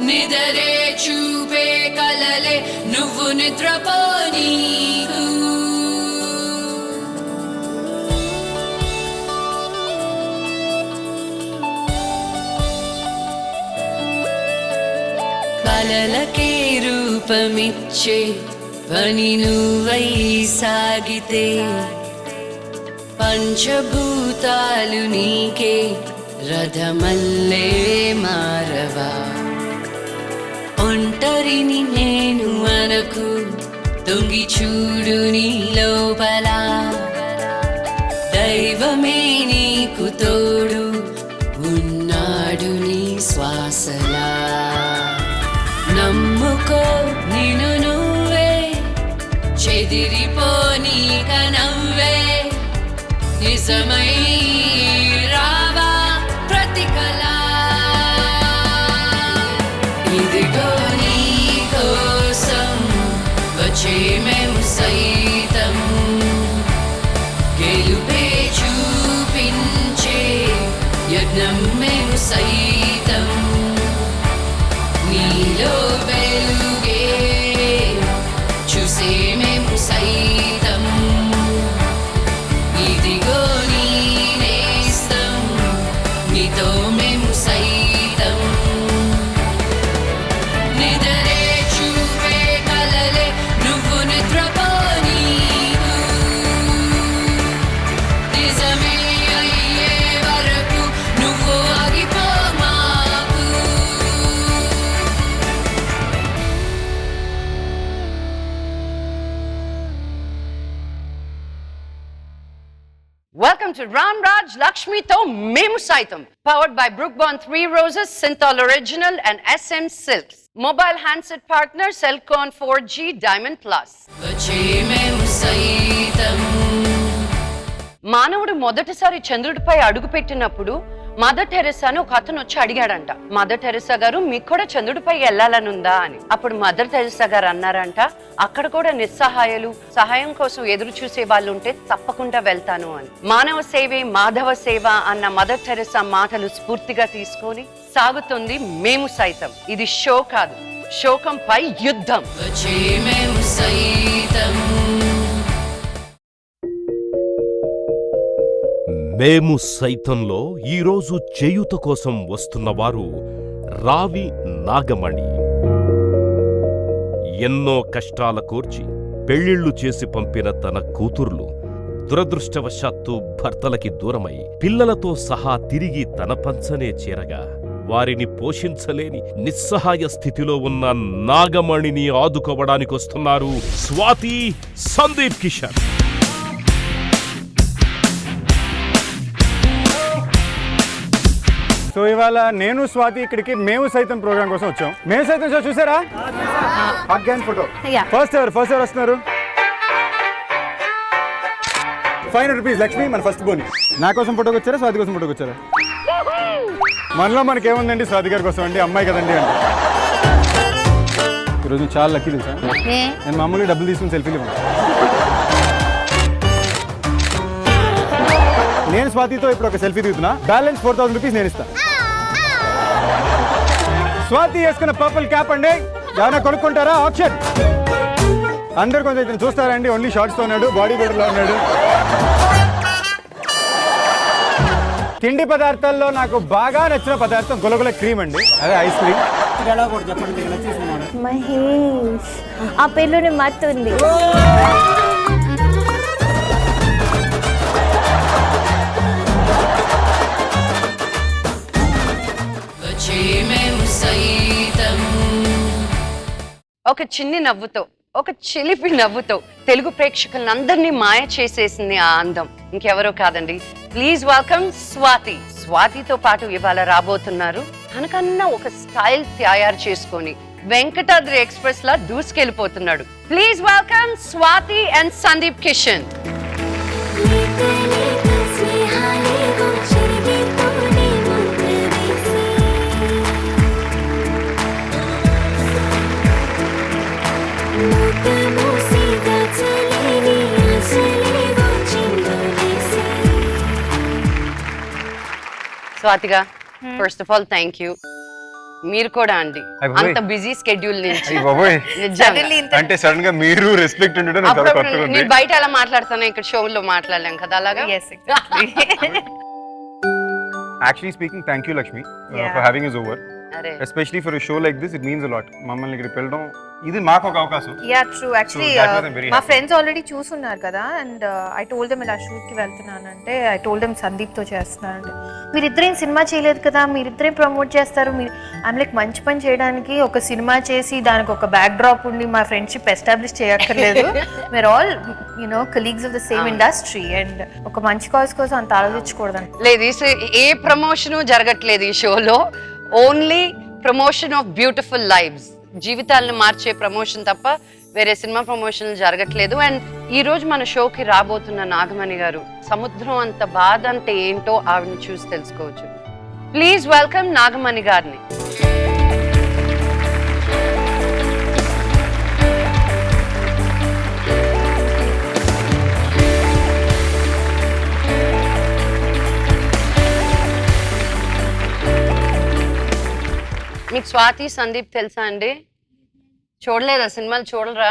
నిదరే చూపే కలలే నువ్వు నిద్రపోనీకు కలలకే రూపమిచ్చే పని నువ్వై సాగితే పంచభూతాలు నీకే రథమల్లే మారవా ఒంటరిని నేను అనకు తొంగి చూడు నీ లోపల దైవమే నీకు తోడు ఉన్నాడు నీ శ్వాసలా నమ్ముకో నిన్ను నువ్వే చెదిరిపోనీక నవ్వే నిజమై రావా ప్రతి కళ ఇదిగో నీ కోసం వచ్చే మేము సైతం గెలుపే చూపించే యజ్ఞం మేము సైతం నీలో వెలుగే చూసే మేము సైతం ఇదిగో నీ నేస్తం నీతో మేము సైతం నిదరే చూపే కలలే నువ్వు నిద్రపోనీకు నిజమే అయ్యే వరకు నువ్వు ఆగిపో మాకు Welcome to Ram Raj Lakshmi To Memu Saitam, powered by Brookbond 3 Roses, Synthol Original and SM Silks. Mobile handset partner Cellcon 4G Diamond Plus. వచ్చే మేము సైతం మానవుడు మొదటిసారి చంద్రుడిపై అడుగుపెట్టినప్పుడు మదర్ టెరెసాను ఒక అతను వచ్చి అడిగాడంట, మదర్ టెరెసా గారు మీకు కూడా చంద్రుడిపై వెళ్ళాలనుందా అని. అప్పుడు మదర్ టెరెసా గారు అన్నారంట, అక్కడ కూడా నిస్సహాయాలు సహాయం కోసం ఎదురు చూసే వాళ్ళు ఉంటే తప్పకుండా వెళ్తాను అని. మానవ సేవే మాధవ సేవ అన్న మదర్ టెరెసా మాటలు స్ఫూర్తిగా తీసుకొని సాగుతుంది మేము సైతం. ఇది షో కాదు, శోకంపై యుద్ధం. వచ్చే మేము సైతం మేము సైతంలో ఈరోజు చేయూత కోసం వస్తున్నవారు రావి నాగమణి. ఎన్నో కష్టాల కోర్చి పెళ్లిళ్లు చేసి పంపిన తన కూతుర్లు దురదృష్టవశాత్తు భర్తలకి దూరమై పిల్లలతో సహా తిరిగి తన పంచనే చేరగా వారిని పోషించలేని నిస్సహాయ స్థితిలో ఉన్న నాగమణిని ఆదుకోవడానికొస్తున్నారు స్వాతి, సందీప్ కిషన్. సో ఇవాళ నేను స్వాతి ఇక్కడికి మేము సైతం ప్రోగ్రామ్ కోసం వచ్చాం. మేము సైతం షో చూసారా? ఫోటో ఫస్ట్ ఎవరు వస్తున్నారు? 500 రూపీస్ లక్ష్మి, మన ఫస్ట్ బోని. నా కోసం ఫోటోకి వచ్చారా, స్వాతి కోసం ఫోటోకి వచ్చారా? మనలో మనకేముందండి, స్వాతి గారి కోసం అండి, అమ్మాయి కదండి అంటే. ఈరోజు చాలా లక్కీ తెలుసా, నేను మామూలుగా డబ్బులు తీసుకుని సెల్ఫీలు ఇవ్వను. నేను స్వాతితో ఇప్పుడు ఒక సెల్ఫీ దిగుతున్నా, బ్యాలెన్స్ 4000 రూపీస్ నేను ఇస్తా. స్వాతి వేసుకున్న పర్పుల్ క్యాప్ అండి, ఏమైనా కొనుక్కుంటారా? ఆప్షన్ అందరు కొంచెం ఇతను చూస్తారండి, ఓన్లీ షార్ట్స్ తో ఉన్నాడు, బాడీ బిల్డర్ లో ఉన్నాడు. తిండి పదార్థాల్లో నాకు బాగా నచ్చిన పదార్థం గులగుల క్రీమ్ అండి, అదే ఐస్ క్రీమ్. మహేష్ ఆ పేరులోనే మత్తు ఉంది. వచ్చే మేము సైతం ఒక చిన్ని నవ్వుతో, ఒక చిలిపి నవ్వుతో తెలుగు ప్రేక్షకులందరినీ మాయ చేసేసింది ఆ అందం. ఇంకెవరో కాదండి, ప్లీజ్ వెల్కమ్ స్వాతి. స్వాతితో పాటు ఇవాళ రాబోతున్నారు తనకన్నా ఒక స్టైల్ తయారు చేసుకొని వెంకటాద్రి ఎక్స్ప్రెస్ లా దూసుకెళ్ళిపోతున్నాడు. Please welcome Swathi and Sundeep Kishan. స్వాతిగా, first of all thank you. మీరు కూడా అండి అయ్య బాబోయ్. అంత బిజీ స్కెడ్యూల్ నుంచి అయ్య బాబోయ్. నిజంగా. అంటే సడన్ గా మీరు రెస్పెక్ట్ ఉండడం నాకు చాలా అప్పుడప్పుడు కొత్తగా ఉంది. నేను బయట ఎలా మాట్లాడుతాను ఇక్కడ షోలో మాట్లాడలేం కదా అలాగా Actually speaking, thank you Lakshmi for having us over. అరే Especially for a show like this, it means a lot. మమ్మల్ని ఇక్కడ పిలవడం ఇది మాకు ఒక అవకాశం. Yeah true actually So that was I'm very మా happy. ఫ్రెండ్స్ ఆల్రెడీ చూసున్నారు కదా అండ్ ఐ టోల్డ్ దెమ్ ఇలా షూట్కి వెళ్తున్నానంటే ఐ టోల్డ్ దెమ్ సందీప్తో చేస్తున్నానంటే మీరిద్దరేం సినిమా చేయలేదు కదా మీరిద్దరేం ప్రమోట్ చేస్తారు మీరు ఐమ్ లైక్ మంచి పని చేయడానికి ఒక సినిమా చేసి దానికి ఒక బ్యాక్ డ్రాప్ ఉండి మా ఫ్రెండ్షిప్ ఎస్టాబ్లిష్ చేయక్కర్లేదు మీరు all you know colleagues of the same industry and ఒక మంచి కాజ్ కోసం అంత ఆలోచించకూడదు. లేదు ఏ ప్రమోషన్ జరగట్లేదు ఈ షోలో, only promotion of beautiful lifes, జీవితాలను మార్చే ప్రమోషన్ తప్ప వేరే సినిమా ప్రమోషన్లు జరగట్లేదు. అండ్ ఈ రోజు మన షోకి రాబోతున్న నాగమణి గారు సముద్రం అంత బాధ అంటే ఏంటో ఆవిడని చూసి తెలుసుకోవచ్చు. ప్లీజ్ వెల్కమ్ నాగమణి గారిని. మీకు స్వాతి సందీప్ తెలుసా అండి? చూడలేదా సినిమాలు? చూడరా?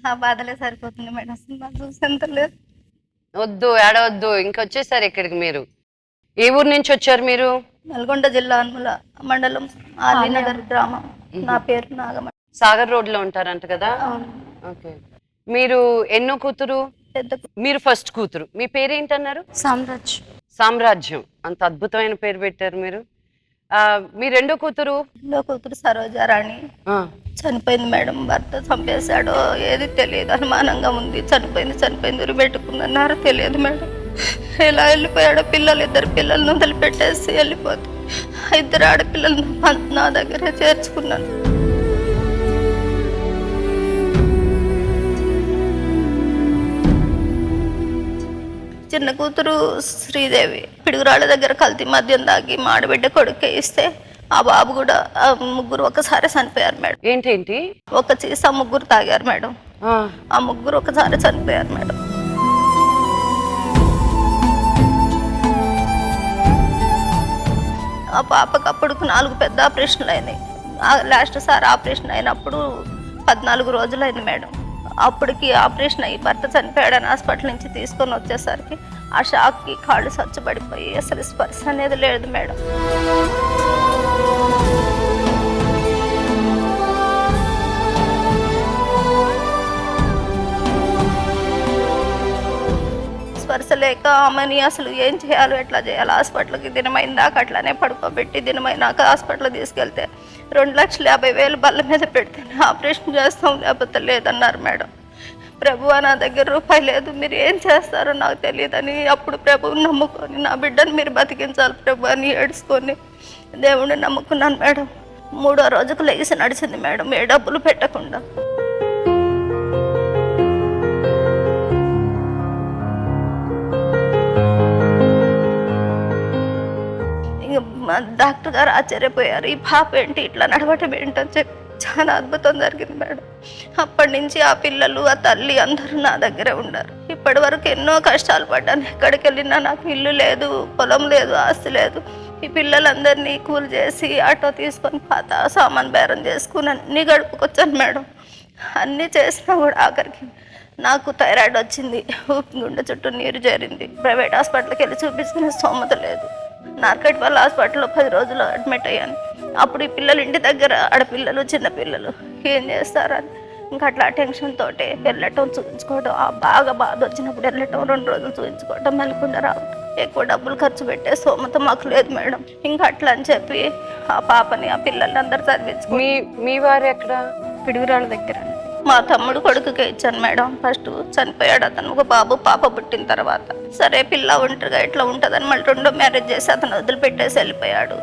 నా బాధలే సరిపోతుంది మేడం, సినిమా చూసేంత లేదు. వద్దు ఏడవద్దు, ఇంకొచ్చేసారు ఇక్కడికి. మీరు ఏ ఊరు నుంచి వచ్చారు మీరు? నల్గొండ జిల్లా అనుముల మండలం ఆలీనగర్ గ్రామం. నా పేరు నాగమణి. సాగర్ రోడ్ లో ఉంటారంట కదా? ఓకే. మీరు ఎన్నో కూతురు? పెద్ద మీరు ఫస్ట్ కూతురు. మీ పేరేంటన్నారు? సామ్రాజ్. సామ్రాజ్యం. అంత అద్భుతమైన పేరు పెట్టారు మీరు. మీ రెండో కూతురు? రెండో కూతురు సరోజారాణి చనిపోయింది మేడం, భర్త చంపేశాడో ఏది తెలియదు, అనుమానంగా ఉంది. చనిపోయింది ఉరిపెట్టుకుందన్నారు, తెలియదు మేడం. ఎలా వెళ్ళిపోయాడో, ఇద్దరు పిల్లలను వదిలిపెట్టేసి వెళ్ళిపోతే 2 ఆడపిల్లలను నా దగ్గరే చేర్చుకున్నాను. చిన్న కూతురు శ్రీదేవి పిడుగురాళ్ళ దగ్గర కల్తీ మద్యం దాగి మాడబిడ్డ కొడుకే ఇస్తే ఆ బాబు కూడా ముగ్గురు ఒకసారి చనిపోయారు మేడం. ఏంటేంటి? ఒక చీసా ముగ్గురు తాగారు మేడం. ఆ ముగ్గురు ఒకసారి చనిపోయారు మేడం. ఆ పాపకు అప్పటికి 4 పెద్ద ఆపరేషన్లు అయినాయి. లాస్ట్ సార్ ఆపరేషన్ అయినప్పుడు 14 రోజులు అయింది మేడం. అప్పటికి ఆపరేషన్ అయ్యి భర్త చనిపోయాడని హాస్పిటల్ నుంచి తీసుకొని వచ్చేసరికి ఆ షాక్కి కాళ్ళు సచ్చబడిపోయి అసలు స్పర్శ అనేది లేదు మేడం. స్పర్శ లేక ఆమెని అసలు ఏం చేయాలో ఎట్లా చేయాలో హాస్పిటల్కి దినమైందాక అట్లానే పడుకోబెట్టి దినమైనాక హాస్పిటల్ తీసుకెళ్తే 2,50,000 బల్ల మీద పెడితేనే ఆపరేషన్ చేస్తాం, లేకపోతే లేదన్నారు మేడం. ప్రభు నా దగ్గర రూపాయి లేదు, మీరు ఏం చేస్తారో నాకు తెలియదని అప్పుడు ప్రభువుని నమ్ముకొని నా బిడ్డను మీరు బతికించాలి ప్రభు అని ఏడుచుకొని దేవుడిని నమ్ముకున్నాను మేడం. 3వ రోజుకు లేచి నడిచింది మేడం, ఏ డబ్బులు పెట్టకుండా. డాక్టర్ గారు ఆశ్చర్యపోయారు, ఈ పాప ఏంటి ఇట్లా నడవటం ఏంటని చెప్పి. చాలా అద్భుతం జరిగింది మేడం. అప్పటి నుంచి ఆ పిల్లలు ఆ తల్లి అందరూ నా దగ్గరే ఉన్నారు. ఇప్పటి వరకు ఎన్నో కష్టాలు పడ్డాను. ఎక్కడికి వెళ్ళినా నాకు ఇల్లు లేదు, పొలం లేదు, ఆస్తి లేదు. ఈ పిల్లలందరినీ కూలి చేసి ఆటో తీసుకొని పాత సామాన్ బేరం చేసుకుని అన్నీ గడుపుకొచ్చాను మేడం. అన్నీ చేసినా కూడా ఆఖరికి నాకు థైరాయిడ్ వచ్చింది, గుండె చుట్టూ నీరు చేరింది. ప్రైవేట్ హాస్పిటల్కి వెళ్ళి చూపించిన స్తోమత లేదు. నార్కెట్ వాళ్ళ హాస్పిటల్లో 10 రోజులు అడ్మిట్ అయ్యాను. అప్పుడు ఈ పిల్లలు ఇంటి దగ్గర ఆడపిల్లలు చిన్నపిల్లలు ఏం చేస్తారని ఇంకా అట్లా టెన్షన్ తోటి వెళ్ళటం చూపించుకోవడం, బాగా బాధ వచ్చినప్పుడు వెళ్ళటం, 2 రోజులు చూపించుకోవటం, మెలకుండా రావటం. ఎక్కువ డబ్బులు ఖర్చు పెట్టే స్తోమత మాకు లేదు మేడం. ఇంకా అట్లా అని చెప్పి ఆ పాపని ఆ పిల్లల్ని అందరు చదివించుకో. మీ వారు ఎక్కడ? పిడుగురాళ్ళ దగ్గర. మా తమ్ముడు కొడుకుకే ఇచ్చాను మేడం. ఫస్ట్ చనిపోయాడు అతను, ఒక బాబు పాప పుట్టిన తర్వాత. సరే పిల్ల ఒంటరిగా ఇట్లా ఉంటుందని మళ్ళీ 2వ మ్యారేజ్ చేసి అతను వదిలిపెట్టేసి వెళ్ళిపోయాడు.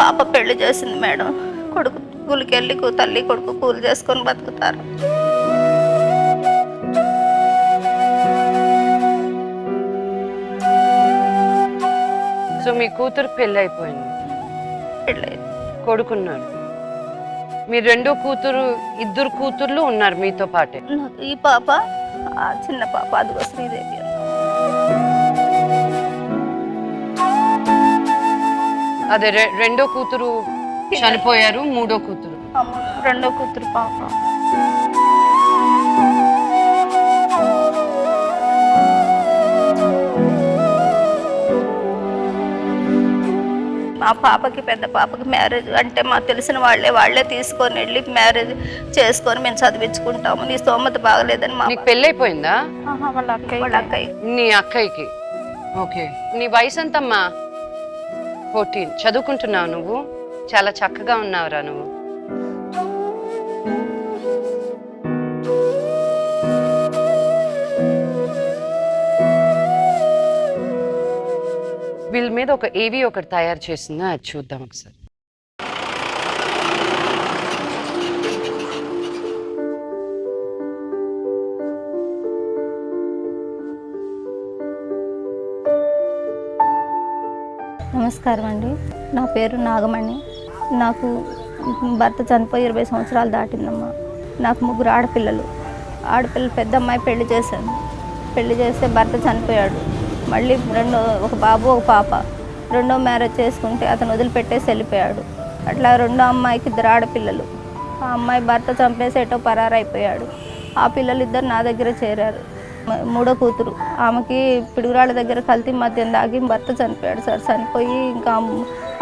పాప పెళ్లి చేసింది మేడం. కొడుకు కూలికి వెళ్ళి తల్లి కొడుకు కూలి చేసుకొని బతుకుతారు. సో మీ కూతురు పెళ్ళి అయిపోయింది, పెళ్ళి కొడుకున్నాడు. మీ రెండో కూతురు, ఇద్దరు కూతుర్లు ఉన్నారు మీతో పాటే. నాకు ఈ పాప, ఆ చిన్న పాప, అదిగో శ్రీదేవి అని. అదే రెండో కూతురు చనిపోయారు, మూడో కూతురు. రెండో కూతురు పాప. మా పాపకి, పెద్ద పాపకి మ్యారేజ్ అంటే మాకు తెలిసిన వాళ్ళే తీసుకొని వెళ్ళి మ్యారేజ్ చేసుకొని మేము చదివించుకుంటాము. నీ స్తోమత బాగలేదని మా నీకు పెళ్ళైపోయిందా? వాళ్ళ అక్కయ్య. నీ అక్కయ్యకి. ఓకే. నీ వయసు ఎంతమ్మా? 14. చదువుకుంటున్నావు నువ్వు? చాలా చక్కగా ఉన్నావురా నువ్వు. వీళ్ళ మీద ఒక ఏవి ఒకటి తయారు చేసిందా, అది చూద్దాం ఒకసారి. నమస్కారం అండి. నా పేరు నాగమణి. నాకు భర్త చనిపోయి 20 సంవత్సరాలు దాటిందమ్మా. నాకు 3 ఆడపిల్లలు. పెద్ద అమ్మాయి పెళ్లి చేశాను. పెళ్లి చేస్తే భర్త చనిపోయాడు. మళ్ళీ ఒక బాబు, ఒక పాప. రెండో మ్యారేజ్ చేసుకుంటే అతను వదిలిపెట్టేసి వెళ్ళిపోయాడు. అట్లా రెండో అమ్మాయికి 2 ఆడపిల్లలు. ఆ అమ్మాయి భర్త చంపేసి ఎటో పరారైపోయాడు. ఆ పిల్లలు ఇద్దరు నా దగ్గర చేరారు. మూడో కూతురు, ఆమెకి పిడుగురాళ్ళ దగ్గర కల్తీ మద్యం దాగి భర్త చనిపోయాడు సార్. చనిపోయి ఇంకా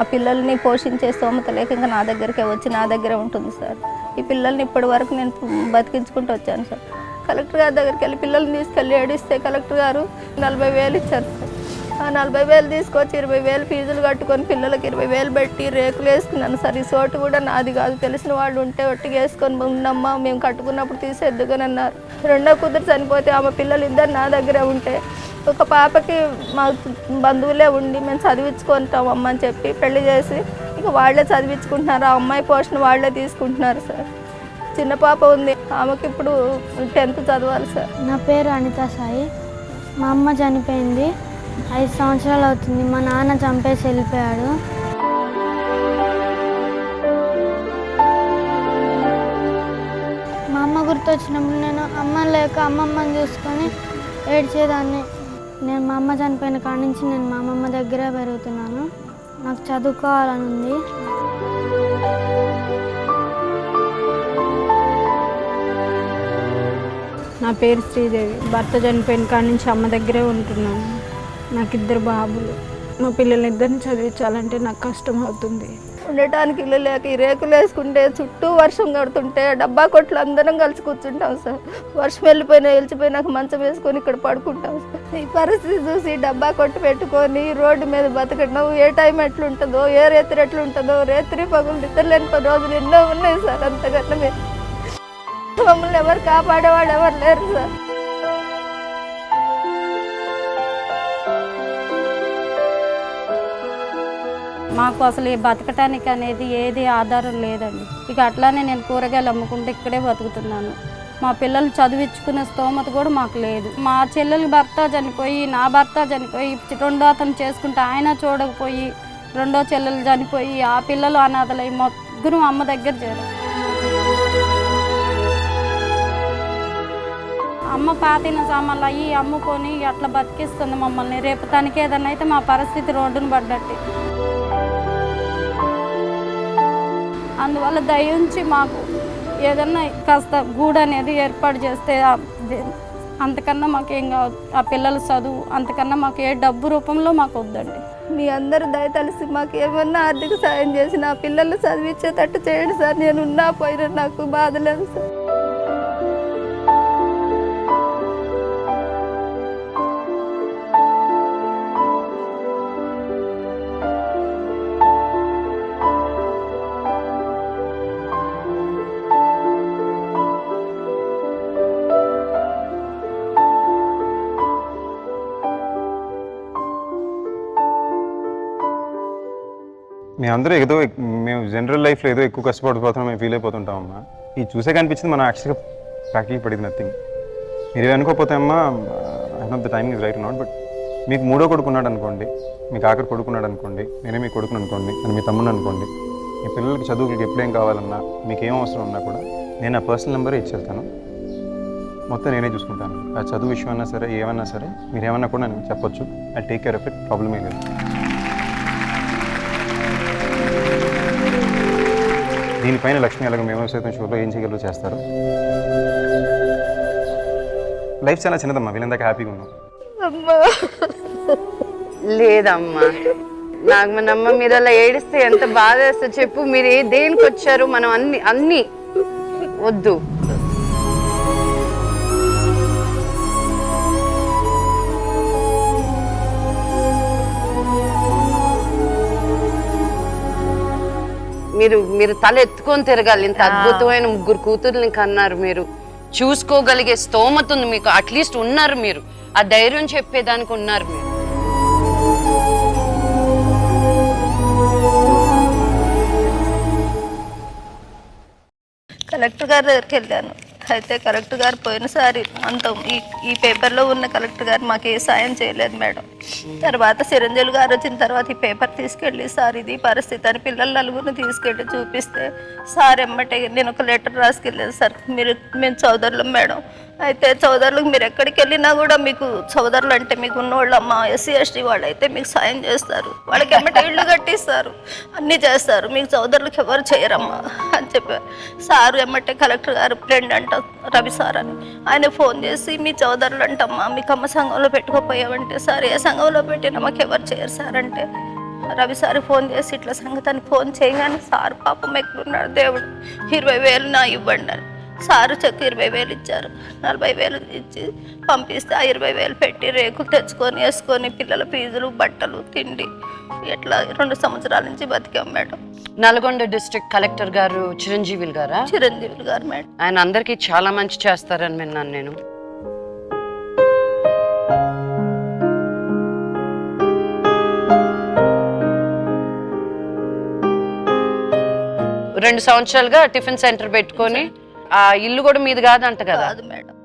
ఆ పిల్లల్ని పోషించే స్తోమత లేక ఇంకా నా దగ్గరికే వచ్చి నా దగ్గరే ఉంటుంది సార్. ఈ పిల్లల్ని ఇప్పటి వరకు నేను బతికించుకుంటూ వచ్చాను సార్. కలెక్టర్ గారి దగ్గరికి వెళ్ళి పిల్లల్ని తీసుకెళ్ళి ఏడిస్తే కలెక్టర్ గారు 40,000 ఇచ్చారు సార్. ఆ 40,000 తీసుకొచ్చి 20,000 ఫీజులు కట్టుకొని పిల్లలకి 20,000 పెట్టి రేకులు వేసుకున్నాను సార్. ఈ చోటు కూడా నాది కాదు, తెలిసిన వాళ్ళు ఉంటే ఒట్టిగా వేసుకొని ఉన్నమ్మా, మేము కట్టుకున్నప్పుడు తీసేద్దుకొని అన్నారు. రెండో కూతురు చనిపోతే ఆమె పిల్లలు ఇద్దరు నా దగ్గరే ఉంటే ఒక పాపకి మా బంధువులే ఉండి మేము చదివించుకుంటాం అమ్మ అని చెప్పి పెళ్లి చేసి ఇక వాళ్ళే చదివించుకుంటున్నారు. ఆ అమ్మాయి పోషణ వాళ్ళే తీసుకుంటున్నారు సార్. చిన్న పాప ఉంది, ఆమెకి ఇప్పుడు 10th చదవాలి సార్. నా పేరు అనిత సాయి. మా అమ్మ చనిపోయింది, 5 సంవత్సరాలు అవుతుంది. మా నాన్న చంపేసి వెళ్ళిపోయాడు. మా అమ్మ గుర్తొచ్చినప్పుడు నేను అమ్మ లేక అమ్మమ్మని చూసుకొని ఏడ్చేదాన్ని. నేను మా అమ్మ చనిపోయిన కాడి నుంచి నేను మా అమ్మమ్మ దగ్గరే పెరుగుతున్నాను. నాకు చదువుకోవాలని ఉంది. నా పేరు శ్రీదేవి. భర్త చనిపోయిన కాడి నుంచి అమ్మ దగ్గరే ఉంటున్నాను. నాకు 2 బాబులు. మా పిల్లల్ని ఇద్దరిని చదివించాలంటే నాకు కష్టం అవుతుంది. ఉండటానికి ఇల్లు లేక ఈ రేకులు వేసుకుంటే చుట్టూ వర్షం కడుతుంటే డబ్బా కొట్లు అందరం కలిసి కూర్చుంటాం సార్. వర్షం వెళ్ళిపోయినాక మంచం వేసుకొని ఇక్కడ పడుకుంటాం సార్. ఈ పరిస్థితి చూసి డబ్బా కొట్టు పెట్టుకొని రోడ్డు మీద బతకడం ఏ టైం ఎట్లుంటుందో, ఏ రేత్రి ఎట్లుంటుందో, రేత్రి పగులు నిద్రలేని రోజులు ఎన్నో ఉన్నాయి సార్. అంతకన్నా మమ్మల్ని ఎవరు కాపాడేవాడు ఎవరు లేరు సార్. మాకు అసలు బతకటానికి అనేది ఏది ఆధారం లేదండి. ఇక అట్లానే నేను కూరగాయలు అమ్ముకుంటే ఇక్కడే బతుకుతున్నాను. మా పిల్లల్ని చదివించుకునే స్తోమత కూడా మాకు లేదు. మా చెల్లెలు భర్త చనిపోయి, నా భర్త చనిపోయి, రెండో అతను చేసుకుంటే ఆయన చూడకపోయి, రెండో చెల్లెలు చనిపోయి, ఆ పిల్లలు అనాథలై ముగ్గురు అమ్మ దగ్గర చేరారు. అమ్మ పాతిన సామాన్లు అయ్యి అమ్ముకొని అట్లా బతికిస్తుంది మమ్మల్ని. రేపు తనకి ఏదన్నా అయితే మా పరిస్థితి రోడ్డును పడ్డట్టు. అందువల్ల దయించి మాకు ఏదన్నా కాస్త గూడు అనేది ఏర్పాటు చేస్తే అంతకన్నా మాకేం కావద్దు. ఆ పిల్లల చదువు అంతకన్నా మాకు ఏ డబ్బు రూపంలో మాకు వద్దండి. మీ అందరూ దయతలిసి మాకు ఏమన్నా ఆర్థిక సాయం చేసి నా పిల్లల్ని చదివించేటట్టు చేయండి సార్. నేను ఉన్నా పోయినా నాకు బాధ లేదు సార్. మేమందరూ మేము జనరల్ లైఫ్లో ఏదో ఎక్కువ కష్టపడిపోతున్నాం, మేము ఫీల్ అయిపోతుంటామమ్మా. ఇది చూసే కనిపించింది మనం యాక్చువల్గా ప్రాక్టికల్ పడింది నథింగ్. మీరు అనుకోకపోతే అమ్మా, I know the timing is right not, but మీకు 3వ కొడుకున్నాడు అనుకోండి, మీకు ఆఖరి కొడుకున్నాడు అనుకోండి, నేనే మీ కొడుకుని అనుకోండి, అని మీ తమ్ముడు అనుకోండి, మీ పిల్లలకి చదువులకి ఎప్పుడేం కావాలన్నా మీకు ఏం అవసరం ఉన్నా కూడా నేను ఆ పర్సనల్ నెంబరే ఇచ్చేస్తాను. మొత్తం నేనే చూసుకుంటాను. ఆ చదువు విషయం అన్నా సరే ఏమన్నా సరే మీరు ఏమన్నా కూడా నేను చెప్పొచ్చు. I take care of it, ప్రాబ్లమే లేదు. దీనిపైన లక్ష్మి అలాగే మేము సైతం షోలో ఏం చేయగలరు చేస్తారు. లైఫ్ చాలా చిన్నదమ్మా, వీళ్ళందాక హ్యాపీగా ఉన్నాం. లేదమ్మా, నాగమనమ్మ మీరు అలా ఏడిస్తే ఎంత బాధ వేస్తో చెప్పు. మీరు దేనికి వచ్చారు? మనం అన్ని వద్దు. మీరు తల ఎత్తుకొని తిరగాలి. ఇంత అద్భుతమైన 3 కూతుర్ని కన్నారు మీరు. చూసుకోగలిగే స్తోమత ఉంది మీకు, అట్లీస్ట్ ఉన్నారు మీరు. ఆ ధైర్యం చెప్పేదానికి ఉన్నారు మీరు. కలెక్టర్ గారి దగ్గరికి వెళ్ళాను. అయితే కలెక్టర్ గారు పోయినసారి అంత ఈ పేపర్లో ఉన్న కలెక్టర్ గారు మాకు ఏ సాయం చేయలేదు మేడం. తర్వాత చిరంజీవి గారు వచ్చిన తర్వాత ఈ పేపర్ తీసుకెళ్ళి సార్ ఇది పరిస్థితి అని పిల్లలు 4 తీసుకెళ్ళి చూపిస్తే సార్ ఎమ్మటే నేను ఒక లెటర్ రాసుకెళ్ళాను. సార్ మేము సోదరులం మేడం. అయితే సోదరులకు మీరు ఎక్కడికి వెళ్ళినా కూడా మీకు సోదరులు అంటే మీకు ఉన్నోళ్ళమ్మా, ఎస్సీ ఎస్టీ వాళ్ళు అయితే మీకు సాయం చేస్తారు, వాళ్ళకి ఎమ్మటే ఇళ్ళు కట్టిస్తారు, అన్నీ చేస్తారు, మీకు సోదరులకు ఎవరు చేయరమ్మా అని చెప్పారు. సారు ఎమ్మటే కలెక్టర్ గారు ఫ్రెండ్ అంట రవి సార్ అని ఆయన ఫోన్ చేసి మీ సోదరులు అంటమ్మా మీకు అమ్మ సంఘంలో పెట్టుకోపోయావంటే సార్ ఏ సంఘంలో పెట్టినా మాకు ఎవరు చేయరు సార్ అంటే రవి సార్ ఫోన్ చేసి ఇట్లా సంగతాన్ని ఫోన్ చేయగానే సార్ పాపం ఎక్కడున్నాడు దేవుడు 20,000 నా ఇవ్వండి అని సారు చెక్ 20,000 ఇచ్చారు. 40,000 ఇచ్చి పంపిస్తే ఆ 20,000 పెట్టి రేకులు తెచ్చుకొని వేసుకొని పిల్లల ఫీజులు బట్టలు తిండి ఇట్లా 2 సంవత్సరాల నుంచి బతికాం మేడం. నల్గొండ డిస్ట్రిక్ట్ కలెక్టర్ గారు చిరంజీవి గారా? చిరంజీవి గారు మేడం. ఆయన అందరికీ చాలా మంచి చేస్తారని విన్నాను నేను. రెండు సంవత్సరాలుగా టిఫిన్ సెంటర్ పెట్టుకొని ఆ ఇల్లు కూడా మీది కాదంట కదా? కాదు మేడం,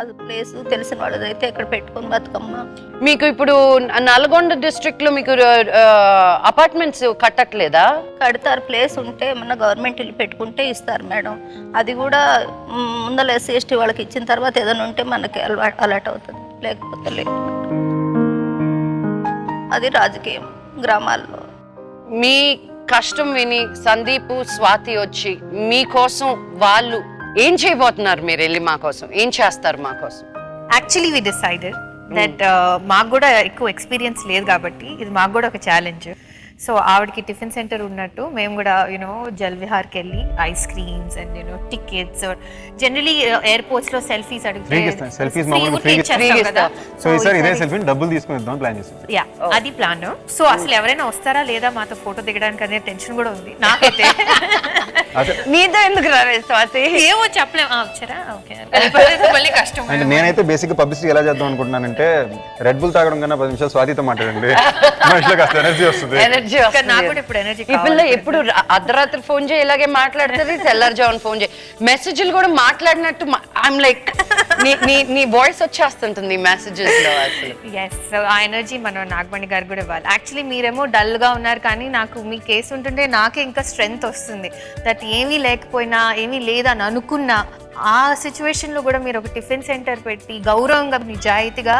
అది ప్లేస్ తెలిసిన వాళ్ళది అయితే ఎక్కడ పెట్టుకొని బతుకమ్మ. మీకు ఇప్పుడు నల్గొండ డిస్ట్రిక్ట్ లో మీకు అపార్ట్మెంట్స్ కట్టట్లేదా? కడతారు, ప్లేస్ ఉంటే ఏమన్నా గవర్నమెంట్ ఇల్లు పెట్టుకుంటే ఇస్తారు మేడం. అది కూడా ముందర ఎస్సీ ఎస్టీ వాళ్ళకి ఇచ్చిన తర్వాత ఏదైనా ఉంటే మనకి అలర్ట్ అవుతుంది, లేకపోతే లేదు. అది రాజకీయం గ్రామాల్లో. మీ కష్టం విని సందీప్ స్వాతి వచ్చి మీకోసం వాళ్ళు ఏం చేయబోతున్నారు? మీరు వెళ్ళి మా కోసం ఏం చేస్తారు? మా కోసం యాక్చువల్లీ వి డిసైడెడ్ దట్ మాకు కూడా ఎక్కువ ఎక్స్పీరియన్స్ లేదు కాబట్టి ఇది మాకు కూడా ఒక ఛాలెంజ్. సో ఆవిడకి టిఫిన్ సెంటర్ ఉన్నట్టు మేము కూడా జల్ విహార్కి వెళ్ళి ice creams and tickets generally airports లో సెల్ఫీస్ అడుగుతారు. సో ఈసారి ఇదే సెల్ఫీని డబ్బులు తీసుకొని ఇద్దాం ప్లాన్ చేస్తాం. యా, అది ప్లాన్. సో అసలు ఎవరైనా వస్తారా లేదా మాతో ఫోటో దిగడానికి అనే టెన్షన్ కూడా ఉంది నాకైతే. నీతో ఎందుకు రావేస్తావు? ఏమో చెప్పలేము. వచ్చారా? ఓకే, మళ్ళీ కష్టం. అంటే నేనైతే బేసిక్ గా పబ్లిసిటీ ఎలా చేద్దాం అనుకుంటున్నానంటే రెడ్ బుల్ తాగడం కన్నా 10 నిమిషాలు స్వాతితో మాట్లాడండి, ఎనర్జీ వస్తుంది. ఈ పిల్ల ఎప్పుడు అర్ధరాత్రి ఫోన్ చేయి ఇలాగే మాట్లాడుతుంది, తెల్లారుజామున ఫోన్ చేయి, మెసేజ్లు కూడా మాట్లాడినట్టు. ఐఎమ్ లైక్ నీ వాయిస్ వచ్చేస్తుంటుంది మెసేజెస్ లో. అసలు సో ఆ ఎనర్జీ మనం నాగమణి గారు కూడా ఇవ్వాలి. యాక్చువల్లీ మీరేమో డల్ గా ఉన్నారు, కానీ నాకు మీ కేసు ఉంటుంటే నాకే ఇంకా స్ట్రెంగ్త్ వస్తుంది. దట్ ఏమీ లేకపోయినా ఏమీ లేదని అనుకున్నా ఆ సిచ్యువేషన్ లో కూడా మీరు ఒక టిఫిన్ సెంటర్ పెట్టి గౌరవంగా నిజాయితీగా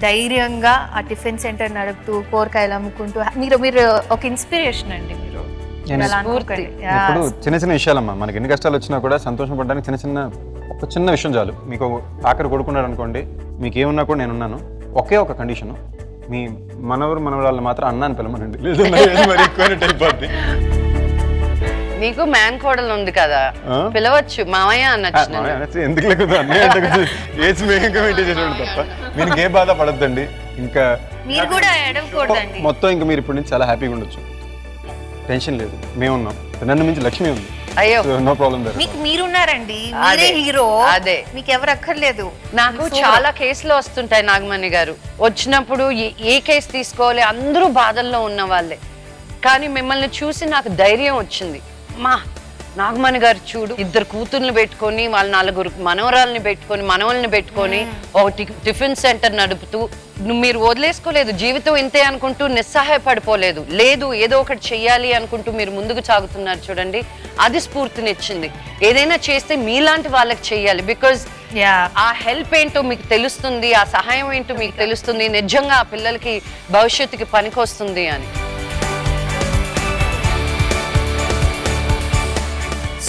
ధైర్యంగా ఆ టిఫిన్ సెంటర్ నడుపుతూ కూరగాయలు అమ్ముకుంటూ మీరు ఒక ఇన్స్పిరేషన్ అండి. మీరు ఇప్పుడు చిన్న చిన్న విషయాలమ్మా, మనకి ఎన్ని కష్టాలు వచ్చినా కూడా సంతోషం పడడానికి ఒక చిన్న విషయం చాలు. మీకు ఆఖరి కొడుకున్నాడు అనుకోండి, మీకు ఏమున్నా కూడా నేనున్నాను. ఒకే ఒక కండిషన్, మీ మనవరాళ్ళు మాత్రం అన్నాను పిలమనండి, మరి ఎక్కువ. నీకు మ్యాన్ కోడలు ఉంది కదా, పిలవచ్చు మామయ్య అనొచ్చు. ఎందుకు లేకపోతే ఏజ్ మేఘంగా మెయింటైన్ చేసేవాడు తప్ప మీకు ఏ బాధ పడద్దండి. ఇంకా మీరు కూడా ఎడవకూడదండి. మొత్తం ఇంకా మీరు ఇప్పటి నుంచి చాలా హ్యాపీగా ఉండొచ్చు, టెన్షన్ లేదు. మేమున్నాం, నన్ను మించి లక్ష్మి ఉంది. అయ్యో, నో ప్రాబ్లం. మీకు మీరున్నారండి, మీరే హీరో. అదే, మీకు ఎవరు అక్కర్లేదు. నాకు చాలా కేసులు వస్తుంటాయి నాగమణి గారు. వచ్చినప్పుడు ఏ కేసు తీసుకోవాలి, అందరూ బాధల్లో ఉన్న వాళ్ళే. కానీ మిమ్మల్ని చూసి నాకు ధైర్యం వచ్చింది. నాగమణి గారు చూడు, 2 కూతుర్ని పెట్టుకొని వాళ్ళ 4 మనవరాలని పెట్టుకొని మనవల్ని పెట్టుకొని ఒక టిఫిన్ సెంటర్ నడుపుతూ మీరు వదిలేసుకోలేదు, జీవితం ఇంతే అనుకుంటూ నిస్సహాయపడిపోలేదు, లేదు ఏదో ఒకటి చెయ్యాలి అనుకుంటూ మీరు ముందుకు సాగుతున్నారు చూడండి. అది స్ఫూర్తినిచ్చింది. ఏదైనా చేస్తే మీలాంటి వాళ్ళకి చెయ్యాలి. బికాజ్ ఆ హెల్ప్ ఏంటో మీకు తెలుస్తుంది, ఆ సహాయం ఏంటో మీకు తెలుస్తుంది, నిజంగా ఆ పిల్లలకి భవిష్యత్తుకి పనికొస్తుంది అని.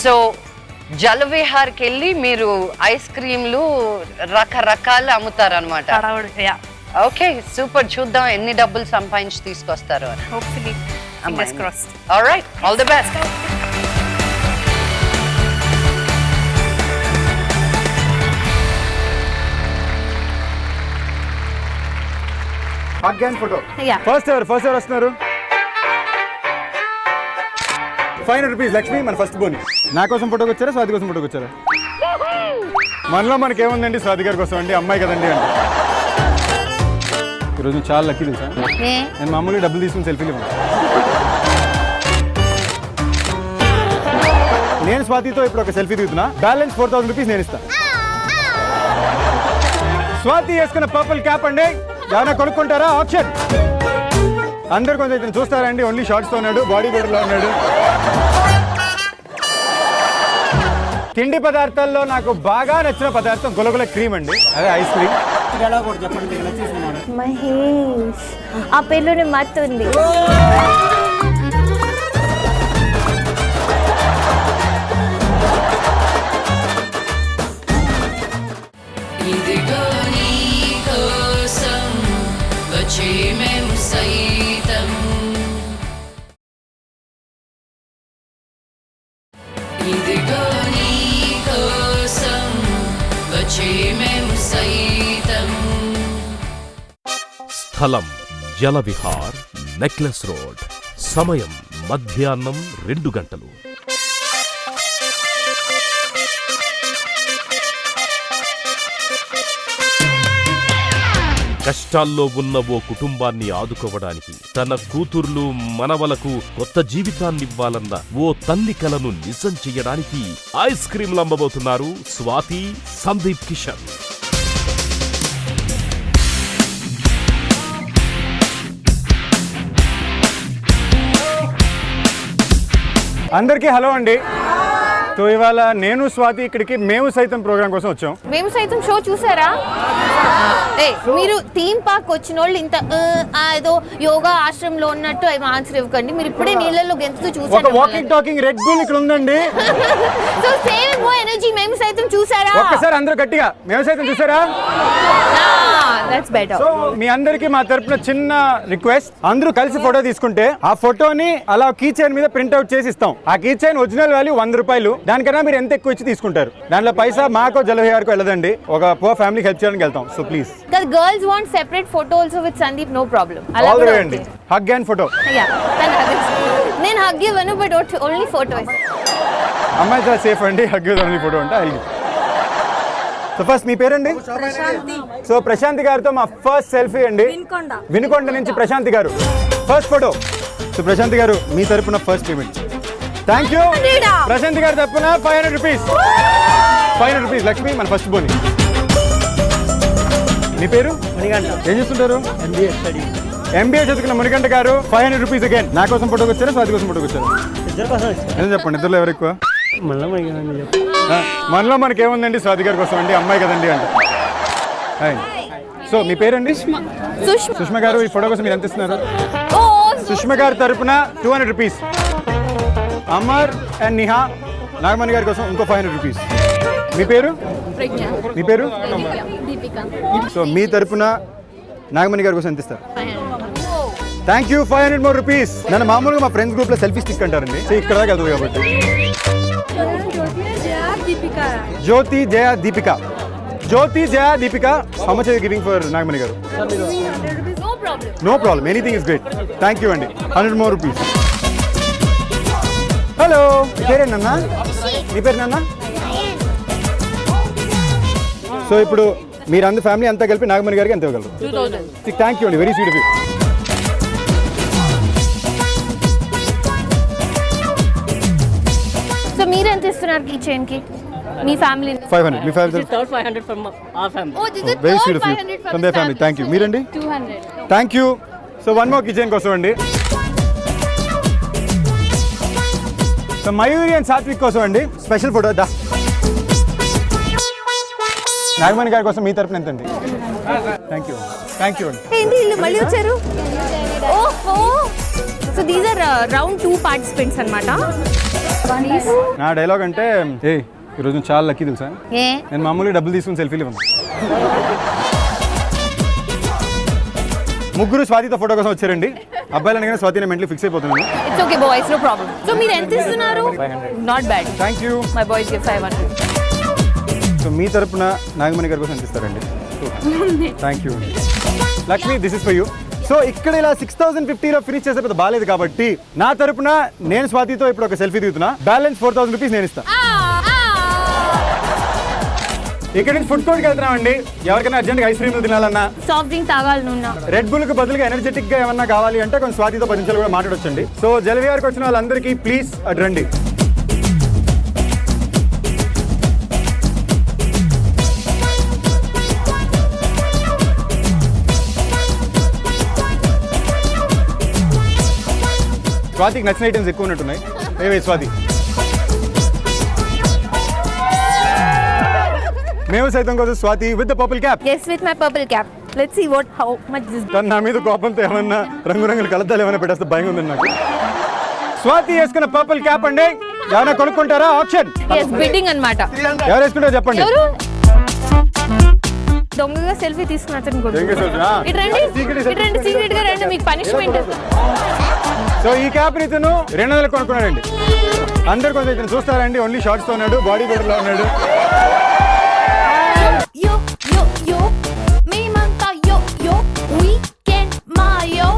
సో జలవిహార్కి వెళ్ళి మీరు ఐస్ క్రీమ్లు రకరకాలు అమ్ముతారనమాట. Okay, super. చూద్దాం ఎన్ని డబ్బులు సంపాదించి తీసుకొస్తారు అని. Hopefully. Fingers crossed. Alright, all the best. Photo Yeah. First ఎవరు వస్తున్నారు? 500 రూపీస్. లక్ష్మి మన ఫస్ట్ బోని. నా కోసం ఫోటోకి వచ్చారా, స్వాతి కోసం ఫోటోకి వచ్చారా? మనలో మనకేముందండి, స్వాతి గారి కోసం అండి, అమ్మాయి కదండి అంటే. ఈరోజు నువ్వు చాలా లక్కీ తెలుసా, నేను మామూలుగా డబ్బులు తీసుకుని సెల్ఫీలు ఇవ్వను. నేను స్వాతితో ఇప్పుడు ఒక సెల్ఫీ దిగుతున్నా, బ్యాలెన్స్ 4000 రూపీస్ నేను ఇస్తాను. స్వాతి వేసుకున్న పర్పుల్ క్యాప్ అండి, ఎవరైనా కొనుక్కుంటారా? ఆప్షన్ అందరు కొంచెం ఇతను చూస్తారండి, ఓన్లీ షార్ట్స్తో ఉన్నాడు, బాడీ బిల్డర్లో ఉన్నాడు. తిండి పదార్థాల్లో నాకు బాగా నచ్చిన పదార్థం గులగుల క్రీమ్ అండి, అదే ఐస్ క్రీమ్. మహేష్, ఆ పేరులోనే మత్తు ఉంది. ఇదిగో నీ కోసం వచ్చే మేము సైతం, ఇదిగో నీ కోసం వచ్చే మేము సైతం. స్థలం జలవిహార్, నెక్లెస్ రోడ్. సమయం మధ్యాహ్నం 2 గంటలు. కష్టాల్లో ఉన్న ఓ కుటుంబాన్ని ఆదుకోవడానికి, తన కూతుర్లు మనవలకు కొత్త జీవితాన్నివ్వాలన్న ఓ తల్లి కలను నిజం చెయ్యడానికి ఐస్ క్రీంలు అమ్మబోతున్నారు స్వాతి, సందీప్ కిషన్. అందరికీ హలో అండి. సో ఇవాళ నేను స్వాతి ఇక్కడికి మేము సైతం ప్రోగ్రామ్ కోసం వచ్చాం. మేము సైతం షో చూసారా? మీరు థీమ్ పార్క్ వచ్చిన వాళ్ళు ఇంత ఏదో యోగా ఆశ్రమంలో ఉన్నట్టు ఆన్సర్ ఇవ్వకండి. మీరు ఇప్పుడే నీళ్ళలో గెంతుతూ చూసారు. వాకింగ్ టాకింగ్ రెడ్ బుల్ ఇక్కడ ఉందండి. సో సేమ్ మో ఎనర్జీ మేము సైతం చూసారా? ఒక్కసారి అందరూ గట్టిగా మేము సైతం చూసారా? That's better. సో మీ అందరికి మా తరపున చిన్న రిక్వెస్ట్, అందరూ కలిసి ఫోటో తీసుకుంటే ఆ ఫోటోని అలా కీ చైన్ మీద ప్రింట్ అవుట్ చేసి ఇస్తాం. ఆ కీ చైన్ ఒరిజినల్ వాల్యూ 100 రూపాయలు. దానికన్నా మీరు ఎంత ఎక్కువ ఇచ్చి తీసుకుంటారు, దాంట్లో పైసా మాకో జలవిహార్కో వెళ్ళదండి, ఒక పూర్ ఫ్యామిలీకి హెల్ప్ చేయడానికి వెళ్తాం. So please. Girls want separate photo also with Sandeep, no problem. అలా కూడా అండి, హగ్ అండ్ ఫోటో. నేను హగ్ ఇవ్వను, బట్ ఓన్లీ ఫోటో. అమ్మాయి చాలా సేఫ్ అండి, హగ్ ఓన్లీ ఫోటో అంటే ఐ. సో ఫస్ట్ మీ పేరండి? సో ప్రశాంతి గారితో మా ఫస్ట్ సెల్ఫీ అండి, వినుకొండ నుంచి ప్రశాంతి గారు. First photo. సో ప్రశాంతి గారు మీ తరపున first payment. Thank you. Prashanthi గారి తరపున 500 రూపీస్. 500 రూపీస్. లక్ష్మి మన ఫస్ట్ బోని. మీ పేరు? ఏం చేస్తుంటారు? ఎంబీఏ చదువుకున్న మునిగంట గారు 500 రూపీస్ అగైన్. నా కోసం ఫోటోకి వచ్చారా, స్వాతి కోసం ఫోటోకి వచ్చారా? ఏం చెప్పండి, ఇద్దరులో ఎవరు ఎక్కువ? మనలో మనకేముందండి, స్వాతి గారి కోసం అండి, అమ్మాయి కదండి అంటే. సో మీ పేరండి? సుష్మ గారు. ఈ ఫోటో కోసం మీరు ఎంత ఇస్తున్నారు? సుష్మ గారి తరపున 200 రూపీస్. అమర్ అండ్ నిహా, నాగమణి గారి కోసం ఇంకో 500 రూపీస్. మీ పేరు? మీ పేరు? సో మీ తరపున నాగమణి గారి కోసం ఎంత ఇస్తారు? Thank you. 500 more rupees. నన్ను మామూలుగా మా ఫ్రెండ్స్ గ్రూప్ లో సెల్ఫీ స్టిక్ అంటారండి, ఇక్కడ దాకా వెళ్తుంది కాబట్టి. Jyothi Jaya Deepika. Jyothi Jaya Deepika, how much are you giving for Nagamani garu? No problem, anything is great. Thank you అండి. 100 మోర్ రూపీస్. హలో, పేరేనన్నా? మీ పేరు నాన్న? సో ఇప్పుడు మీరు అందరు ఫ్యామిలీ అంతా కలిపి నాగమణి గారికి ఎంత ఇవ్వగలరు? 2000. థ్యాంక్ యూ అండి, very sweet of you. So మీరు ఎంత ఇస్తున్నారు కీ చైన్ కి మీ ఫ్యామిలీ 500 మీ family Third 500 from our family. Oh this is very sweet from they family thank you మీరండి 200 thank you so one more kitchen కోసం అండి సో మయూరి అండ్ సాత్విక్ కోసం అండి స్పెషల్ ఫోటో దా నాగమణి గారి కోసం మీ తరపున ఎంత అండి థ్యాంక్ యూ అండి ఏంటి వీళ్ళు మళ్ళీ వచ్చారు ఓహో so these are round 2 participants అన్నమాట నా డైలాగ్ అంటే ఏ ఈరోజు నువ్వు చాలా లక్కీ తెలుసా ఏ నేను మామూలుగా డబ్బులు తీసుకుని సెల్ఫీలు ఇవ్వను ముగ్గురు స్వాతితో ఫోటో కోసం వచ్చారండి అబ్బాయిలు అనగానే స్వాతి నేను మెంటలీ ఫిక్స్ అయిపోతున్నాను it's okay boys no problem so మీరు ఎంత ఇస్తున్నారు not bad thank you my boys give 500 so మీ తరపున నాగమణి గారి కోసం ఎంత ఇస్తారండి thank you Lakshmi this is for you so ఇక్కడ ఇలా 6050లో ఫినిష్ చేసే పెద్ద బాలేదు కాబట్టి నా తరపున నేను స్వాతితో ఇప్పుడు ఒక సెల్ఫీ దిగుతున్నా బ్యాలెన్స్ 4000 రూపీస్ నేను ఇస్తాను ఇక్కడ నుంచి ఫుడ్ కోర్ట్కి వెళ్తున్నామండి ఎవరికైనా అర్జెంట్గా ఐస్ క్రీమ్ తినాలన్నా సాఫ్ట్ డ్రింక్ తాగాలనున్నా రెడ్ బుల్ కు బదులుగా ఎనర్జెటిక్ గా ఏమన్నా కావాలి అంటే కొంచెం స్వాతితో 10 నిమిషాలు కూడా మాట్లాడొచ్చండి సో జలవిహార్కి వచ్చిన వాళ్ళందరికీ ప్లీజ్ అటు రండి స్వాతికి నచ్చిన ఐటమ్స్ ఎక్కువ ఉన్నట్టున్నాయి ఏవే స్వాతి మేము సైతం కోసం Swathi with the purple cap yes with my purple cap let's see what how much this తను నా మీద కోపంతో ఏమన్నా రంగురంగుల కలద్దాలు ఏమైనా పెట్టేస్తే భయం ఉందండి నాకు స్వాతి వేసుకున్న పర్పుల్ క్యాప్ అండి ఎవరైనా కొనుక్కుంటారా ఆప్షన్ yes bidding అన్నమాట ఎవరు వేసుకుంటారో చెప్పండి ఎవరు దొంగగా సెల్ఫీ తీసుకున్న అతను కొడుకు ఇటు రండి సీక్రెట్ గా రండి మీకు పనిష్మెంట్ సో ఈ క్యాప్ ఇతను 200 కొనుక్కున్నాడండి అందరు కొంచెం ఇతను చూస్తారండి ఓన్లీ షార్ట్స్ తో ఉన్నాడు బాడీ బిల్డర్ లో ఉన్నాడు yo yo yo మేమంతా yo yo weekend mayo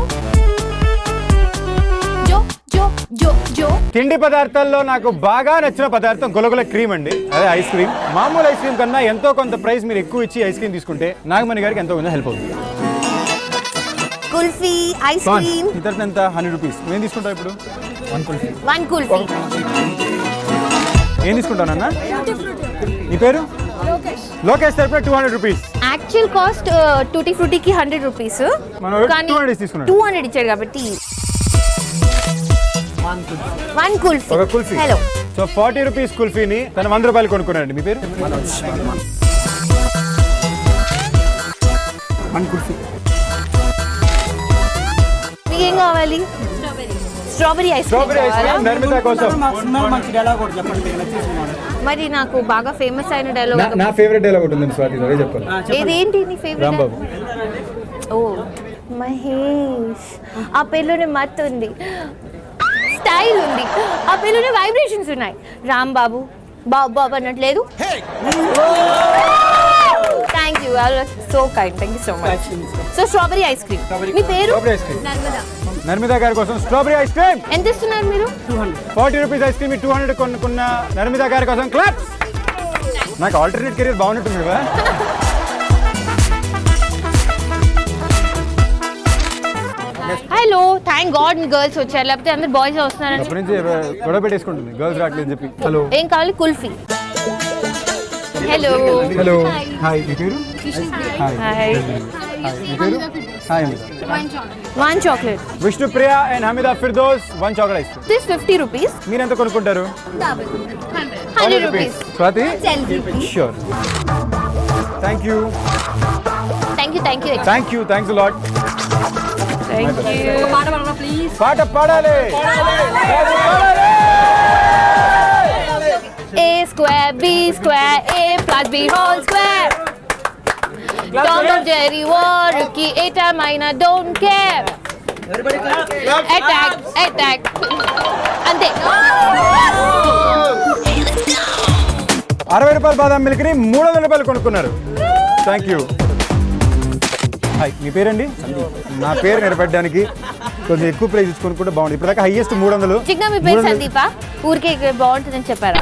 yo yo yo yo తిండి పదార్థాల్లో నాకు బాగా నచ్చిన పదార్థం గొలగొల క్రీమ్ అండి అదే ఐస్ క్రీమ్ మామూలు ఐస్ క్రీమ్ కన్నా ఎంతో కొంత ప్రైస్ మీరు ఎక్కువ ఇచ్చి ఐస్ క్రీమ్ తీసుకుంటే నాగమణి గారికి ఎంతో కొంచెం హెల్ప్ అవుతుంది కుల్ఫీ ఐస్ క్రీమ్ ఈ తరఫున ఎంత 100 రూపీస్ నేను తీసుకుంటా ఇప్పుడు వన్ కుల్ఫీ ఏం తీసుకుంటానన్నా నీ పేరు లోకేష్ తరఫున 200 రూపీస్ యాక్చువల్ కాస్ట్ టూటీ ఫ్రూటీకి 100 రూపీస్ మనం 200 తీసుకున్నాడు 200 ఇచ్చాడు కాబట్టి వన్ కుల్ఫీ ఒక కుల్ఫీ హలో సో 40 రూపీస్ కుల్ఫీని తను 100 రూపాయలు కొనుక్కున్నాడండి మీ పేరు వన్ కుల్ఫీ మీకేం కావాలి స్ట్రాబెరీ ఐస్ క్రీమ్ నర్మిత కోసం మంచి డైలాగ్ ఒకటి చెప్పండి మరి నాకు బాగా ఫేమస్ అయిన డైలాగ్ నా ఫేవరెట్ డైలాగ్ ఒకటి ఉంది స్వాతి అదే చెప్పాలి ఇదేంటి నీ ఫేవరెట్ రాంబాబు ఓ మహేష్ ఆ పేరులోనే మత్ ఉంది స్టైల్ ఉంది ఆ పేరులోనే వైబ్రేషన్స్ ఉన్నాయి రాంబాబు బాబు బాబు అన్నట్లేదు thank you so kind thank you so much so strawberry ice cream మీ పేరు స్ట్రాబెరీ ఐస్ క్రీమ్ నర్మిత గారి కోసం స్ట్రాబెరీ ఐస్ క్రీమ్ ఎంత ఇస్తున్నారు మీరు 40 రూపీస్ ఐస్ క్రీమ్ 200 కొనుక్కున్న నర్మిత గారి కోసం క్లాప్స్ నాకు ఆల్టర్నేట్ కెరీర్ బాగున్నట్టుంది కదా హలో థ్యాంక్ గాడ్ మీ గర్ల్స్ వచ్చారు లేకపోతే అందరు బాయ్స్ వస్తున్నారని అప్పటి నుంచి గొడవ పెట్టేసుకుంటుంది గర్ల్స్ రావట్లేదు చెప్పి హలో ఏం కావాలి కుల్ఫీ హలో హలో హాయ్ మీ పేరు హాయ్ హాయ్ మీ పేరు hi one chocolate Vishnupriya and Hamida Firdous 1 chocolate ice cream this 50 rupees మీరు ఎంత కొనుక్కుంటారు 100 rupees Swathi sure thank you thanks lot పాట పాడాలి A square, B square, A plus B whole square. Tom and Jerry war, Ricky, Eta, Mina, don't care. Attack. Ante. 60 రూపాయల బాదాం మిల్క్ని 300 రూపాయలు కొనుక్కున్నారు thank you hi మీ పేరండి నా పేరు నిలబెట్టడానికి కొంచెం ఎక్కువ ప్రైస్ ఇచ్చి కొనుక్కుంటే బాగుంది ఇప్పటిదాకా హైయెస్ట్ 300 చిన్న మీ పేరు సందీపా ఊరికే బాగుంటుందని చెప్పారా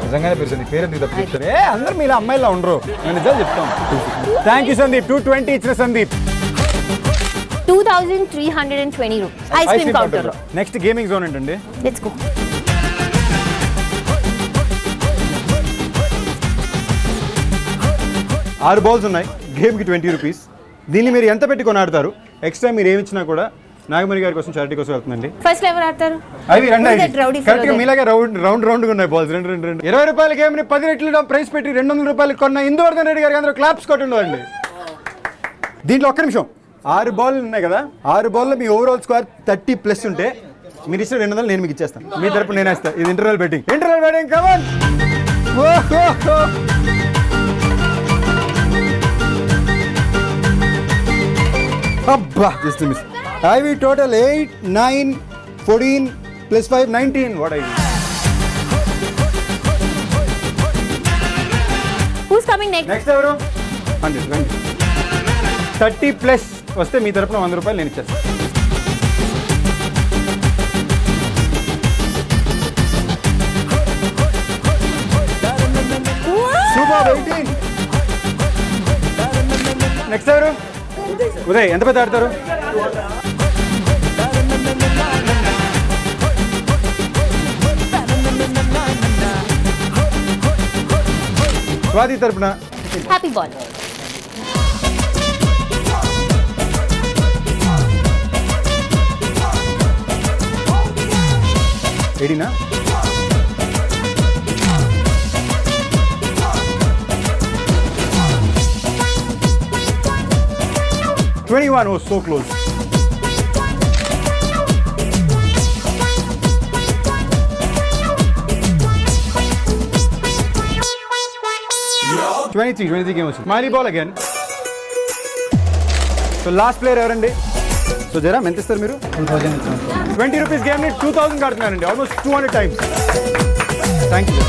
నిజంగానే పేరు సందీప్ పేరు ఎందుకు తప్పు చెప్తారు అందరూ మీలా అమ్మాయిలా ఉండరు నేను నిజాలు చెప్తాను థ్యాంక్ యూ సందీప్ 220 ఇచ్చిన Sandeep 2320 rupees ice cream counter next gaming zone ఏంటండి లెట్స్ గో 6 balls ఉన్నాయి, గేమ్కి 20 రూపీస్. దీన్ని మీరు ఎంత పెట్టి కొనాడతారు? ఎక్స్ట్రా మీరు ఏమి ఇచ్చినా కూడా నాగమణి గారి కోసం, చారిటీ కోసం వెళ్తుందండి. ఫస్ట్ ఎవరు ఆడతారు? అవి రెండు కరెక్ట్గా మీలాగే రౌండ్గా ఉన్నాయి బాల్స్, రెండు 20 రూపాయల గేమ్ని 10 రెట్లు ప్రైస్ పెట్టి 200 రూపాయలు కొన్న ఇందువర్ధన్ రెడ్డి గారికి అందరూ క్లాప్స్ కొట్టుండవండి. దీంట్లో ఒక్క నిమిషం, 6 బాల్ ఉన్నాయి కదా, 6 బాల్లో మీ ఓవరాల్ స్కోర్ 30+ ఉంటే మీరు ఇచ్చిన 200 నేను మీకు ఇచ్చేస్తాను. మీ తరపు నేను వేస్తాను. ఇది ఇంటర్వెల్ బెట్టింగ్ కమాన్. అబ్బా just miss. I've total 8, 9, 14 + 5 19. What I who's coming next ఎవరు? 100 30+ వస్తే మీ తరపున 100 రూపాయలు నేను ఇచ్చేస్తాను. సూపర్ 18. నెక్స్ట్ ఎవరు? ఉదయ్ ఎంత పెద్ద ఆడతారు? స్వాతి తరపున happy ball. ఎడినా 21. Oh, so close. Yeah. 23 game వచ్చింది. Smiley ball again. So last player ఎవరండి? సో జరా ఎంత ఇస్తారు మీరు? 20 రూపీస్ గేమ్ని 2000 ఆడుతున్నారండి, ఆల్మోస్ట్ 200 times. Thank you.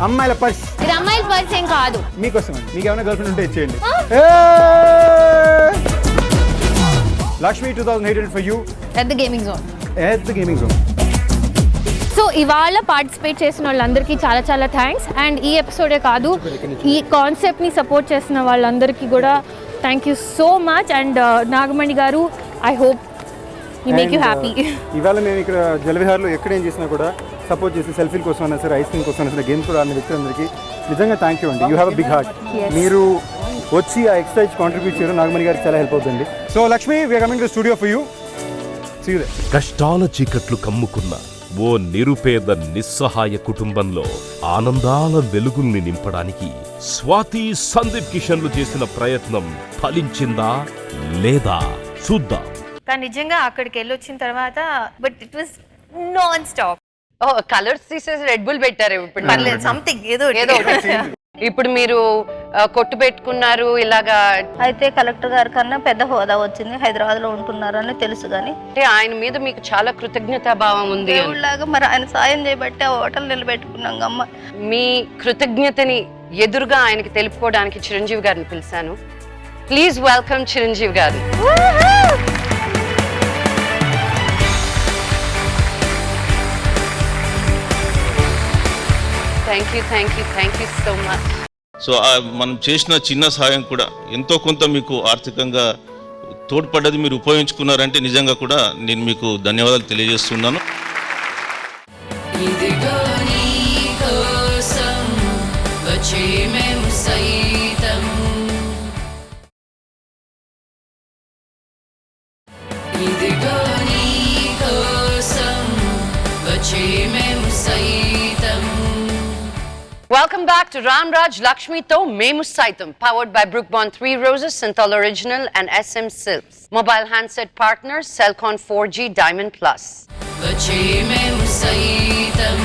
అమ్మాయిల పర్స్. ఇది అమ్మాయిల పర్స్ ఏం కాదు, మీకోసం అండి. మీకు ఏమైనా గర్ల్ ఫ్రెండ్ ఉంటే ఇచ్చేయండి. Lakshmi 2800 for you at the gaming zone. At the gaming zone. So ఇవాళ పార్టిసిపేట్ చేసిన వాళ్ళందరికీ చాలా చాలా థ్యాంక్స్. అండ్ ఈ ఎపిసోడే కాదు, ఈ కాన్సెప్ట్ని సపోర్ట్ చేసిన వాళ్ళందరికీ కూడా thank you so much. And Nagamani garu, I hope you make you happy. ఇవాళ మేము ఇక్కడ జలవిహార్లో ఎక్కడ ఏం చేసినా కూడా సపోర్ట్ చేసి సెల్ఫీల కోసం అయినా సరే, ఐస్ క్రీమ్ కోసం అయినా సరే, గేమ్స్ కూడా ఆడిన వ్యక్తులందరికీ నిజంగా థ్యాంక్ యూ అండి. You have a big heart. మీరు వచ్చి ఆ ఎక్స్ట్రా కాంట్రిబ్యూట్ చేయడం నాగమణి గారికి చాలా హెల్ప్ అవుతుంది. So Lakshmi, we are coming to studio for you. See you there. కష్టాల చీకట్లు కమ్ముకున్న ఓ నిరుపేద నిస్సహాయ కుటుంబంలో ఆనందాల వెలుగుల్ని నింపడానికి స్వాతి, సందీప్ కిషన్లు చేసిన ప్రయత్నం ఫలించిందా లేదా చూద్దాం. కానీ నిజంగా అక్కడికి వెళ్ళొచ్చిన తర్వాత but it was non stop. Oh colours తీసేసి రెడ్ బుల్ పెట్టారు. ఇప్పుడు పర్లేదు, సంథింగ్ ఏదో ఇప్పుడు మీరు కొట్టు పెట్టుకున్నారు ఇలాగా. అయితే కలెక్టర్ గారి కన్నా పెద్ద హోదా వచ్చింది, హైదరాబాద్లో ఉంటున్నారని తెలుసు. కానీ అంటే ఆయన మీద మీకు చాలా కృతజ్ఞతా భావం ఉంది. దేవుళ్ళలాగా మరి ఆయన సాయం చేయబట్టి ఆ హోటల్ నిలబెట్టుకున్నాం అమ్మ. మీ కృతజ్ఞతని ఎదురుగా ఆయనకి తెలుపుకోవడానికి చిరంజీవి గారిని పిలిచాను. ప్లీజ్ వెల్కమ్ చిరంజీవి గారు. Thank you so much. So మనం చేసిన చిన్న సహాయం కూడా ఎంతో కొంత మీకు ఆర్థికంగా తోడ్పడ్డది, మీరు ఉపయోగించుకున్నారంటే నిజంగా కూడా నేను మీకు ధన్యవాదాలు తెలియజేస్తున్నాను. ఇదిగో నీ కోసం వచ్చే మేము సైతం, ఇదిగో నీ కోసం వచ్చే మేము సైతం. Welcome back to Ramraj Lakshmi To Memu Saitam, powered by Brookbond 3 Roses, Synthol Original and SM Silks. Mobile handset partner Cellcon 4G Diamond Plus. వచ్చే మేము సైతం.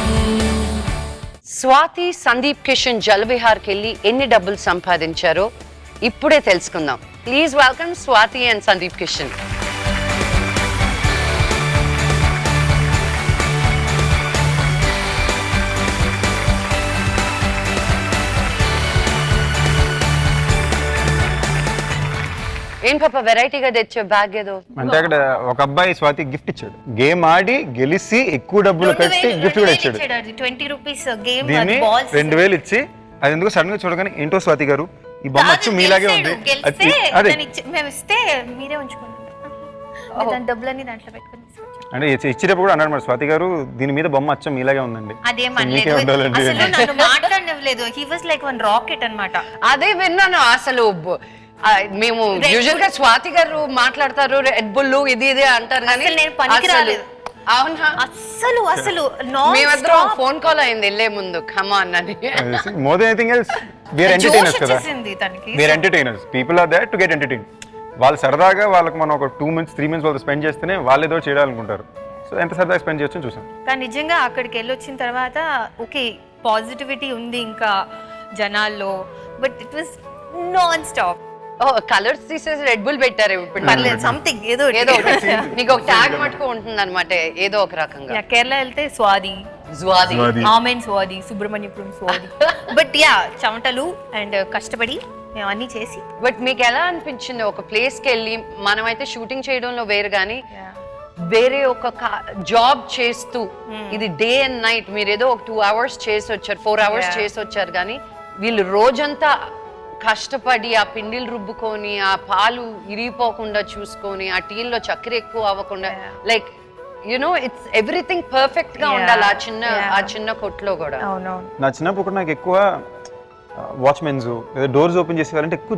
స్వాతి, సందీప్ కిషన్ జలవిహార్కి వెళ్ళి ఎన్ని డబ్బులు సంపాదించారో ఇప్పుడే తెలుసుకుందాం. Please welcome Swathi and Sundeep Kishan. ఏం పాప వెరైటీగా తెచ్చే బ్యాగ్ ఏదో? అంటే అక్కడ ఒక అబ్బాయి స్వాతి గిఫ్ట్ ఇచ్చాడు. గేమ్ ఆడి గెలిచి ఎక్కువ డబ్బులు కట్టి గిఫ్ట్ కూడా ఇచ్చాడు. 20 రూపీస్ గేమ్ దీన్ని 2000 ఇచ్చి, అది ఎందుకు సడన్ గా చూడగానే ఏంటో స్వాతి గారు ఈ బొమ్మ వచ్చి మీలాగే ఉంది, అదే మేము ఇస్తే మీరే ఉంచుకుంటాం. డబ్బులన్నీ దాంట్లో పెట్టుకుని అంటే ఇచ్చేటప్పుడు కూడా అన్నాడు మరి స్వాతి గారు దీని మీద బొమ్మ అచ్చం మీలాగే ఉందండి. అదేమనలేదు, అసలు నన్ను మాట్లాడనివ్వలేదు. He was like one rocket అన్నమాట. అదే విన్నాను అసలు. మేము యూజువల్ గా స్వాతి గారు మాట్లాడతారు రెడ్ బుల్ ఇది ఇది అంటారు కానీ నేను పనికి రాలేదు. అవునా? అసలు అసలు మేమిద్దరం ఫోన్ కాల్ అయింది వెళ్ళే ముందు కమాన్ అని. More than anything else we are entertainers కదా. తనకి we are entertainers. People are there to get entertain. వాళ్ళు సరదాగా వాళ్ళకి మనం ఒక 2 months 3 months వాళ్ళు స్పెండ్ చేస్తేనే వాళ్ళు ఏదో చేయాలనుకుంటారు. సో ఎంత సరదాగా స్పెండ్ చేయొచ్చు చూసాం. కానీ నిజంగా అక్కడికి వెళ్ళి వచ్చిన తర్వాత ఓకే పాజిటివిటీ ఉంది ఇంకా జనాల్లో, but it was non stop. Colours తీసేసి రెడ్ బుల్ పెట్టారు ఇప్పుడు. పర్లేదు సంథింగ్ ఏదో ఏదో నీకు ఒక ట్యాగ్ మటుకు ఉంటుంది అనమాట ఏదో ఒక రకంగా. కేరళ వెళ్తే స్వాది, ఆమెన్ స్వాది, సుబ్రహ్మణ్యపురం స్వాది. బట్ యా చెమటలు అండ్ కష్టపడి మేము అన్ని చేసి. బట్ మీకు ఎలా అనిపించింది ఒక ప్లేస్ కి వెళ్ళి, మనమైతే షూటింగ్ చేయడంలో వేరు కానీ వేరే ఒక జాబ్ చేస్తూ ఇది డే అండ్ నైట్ మీరు ఏదో ఒక 2 hours చేసి వచ్చారు, 4 hours చేసి వచ్చారు కానీ వీళ్ళు రోజంతా కష్టపడి ఆ పిండిలు రుబ్బుకొని ఆ పాలు ఇరిగిపోకుండా చూసుకొని ఆ టీల్లో చక్కెర ఎక్కువ అవ్వకుండా like you know it's everything perfect గా ఉండాలి ఆ చిన్న కొట్లో కూడా. నా చిన్నప్పుడు కూడా నాకు ఎక్కువ వాచ్మెన్స్ డోర్స్ ఓపెన్ చేసేవారంటే ఎక్కువ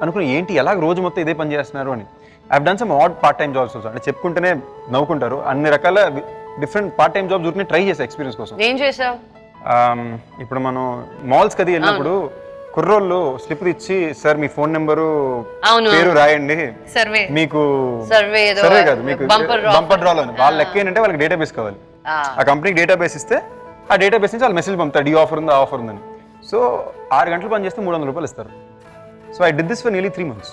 అనుకుని ఏంటి ఎలా రోజు మొత్తం ఇదే పని చేస్తున్నారు అని. I have done some odd part time jobs అంటే చెప్పుకుంటేనే నవ్వుకుంటారు. అన్ని రకాల different part time jobs try చేసా ఎక్స్పీరియన్స్ కోసం. ఏం చేసావు? ఇప్పుడు మనం మాల్స్ కది వెళ్ళినప్పుడు కుర్రోళ్ళు స్లిప్ ఇచ్చి సార్ మీ ఫోన్ నెంబరు పేరు రాయండి మీకు సర్వే కాదు మీకు బంపర్ డ్రాలో అని. వాళ్ళ లెక్క ఏంటంటే వాళ్ళకి డేటాబేస్ కావాలి. ఆ కంపెనీకి డేటాబేస్ ఇస్తే ఆ డేటాబేస్ నుంచి వాళ్ళు మెసేజ్ పంపుతారు ఈ ఆఫర్ ఉంది ఆ ఆఫర్ ఉందని. సో 6 గంటలు పని చేస్తే 300 రూపాయలు ఇస్తారు. So I did this for nearly 3 months.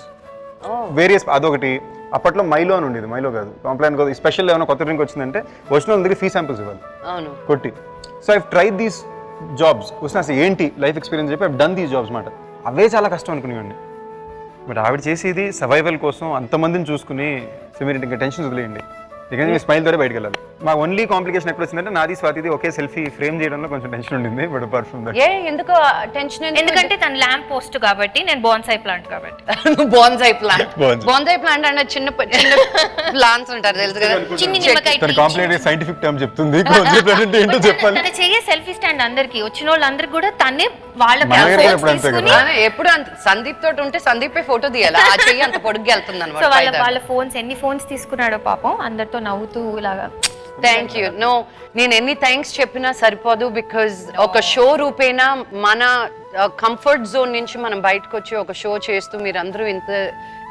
Various అదొకటి. అప్పట్లో మైలో అని ఉండేది, మైలో కాదు కాంప్లైంట్ కాదు, స్పెషల్ ఏమైనా కొత్త డ్రింక్ వచ్చిందంటే వచ్చిన వాళ్ళ దగ్గర ఫీ శాంపిల్స్ ఇవ్వాలి కొట్టి. So I tried these jobs. వచ్చిన అసలు ఏంటి లైఫ్ ఎక్స్పీరియన్స్ చెప్పి ఐ డన్ దీస్ జాబ్స్ మాట. అవే చాలా కష్టం అనుకునేవాడిని. బట్ ఆవిడ చేసేది సర్వైవల్ కోసం అంతమందిని చూసుకుని. సో మీరు ఇంకా టెన్షన్ వదిలేయండి, ఇక మీ స్మైల్ ద్వారా బయటకు వెళ్ళాలి. మా ఓన్లీ కాంప్లికేషన్ ఎప్పుడు వచ్చిందంటే నాది స్వాతిది ఒకే సెల్ఫీ ఫ్రేమ్ చేయడంలో కొంచెం టెన్షన్ ఉండింది. బట్ అపార్ట్ ఫ్రమ్ దట్ ఎందుకు టెన్షన్? ఎందుకంటే తన ల్యాంప్ పోస్ట్ కాబట్టి నేను బాన్సాయి ప్లాంట్ కాబట్టి. బాన్సాయి ప్లాంట్ అంటే చిన్న ప్లాంట్స్ ఉంటారు తెలుసు కదా, చిన్న నిమ్మకాయ. తన కాంప్లికేటెడ్ సైంటిఫిక్ టర్మ్ చెప్తుంది. బాన్సాయి ప్లాంట్ అంటే ఏంటో చెప్పాలి. తన చెయ్యే సెల్ఫీ స్టాండ్ అందరికి వచ్చిన వాళ్ళందరికీ కూడా తనే వాళ్ళ ఎప్పుడు సందీప్ తోటి ఉంటే సందీప్ ఫోటో తీయాలి. ఆ చెయ్యి అంత పొడుగు వెళ్తుంది అనమాట. వాళ్ళ ఫోన్స్ ఎన్ని ఫోన్స్ తీసుకున్నాడో పాపం అందరితో నవ్వుతూ ఇలాగా. Thank you. నో నేను ఎన్ని థ్యాంక్స్ చెప్పినా సరిపోదు. బికాజ్ ఒక షో రూపేనా మన కంఫర్ట్ జోన్ నుంచి మనం బయటకు వచ్చి ఒక షో చేస్తూ మీరందరూ ఇంత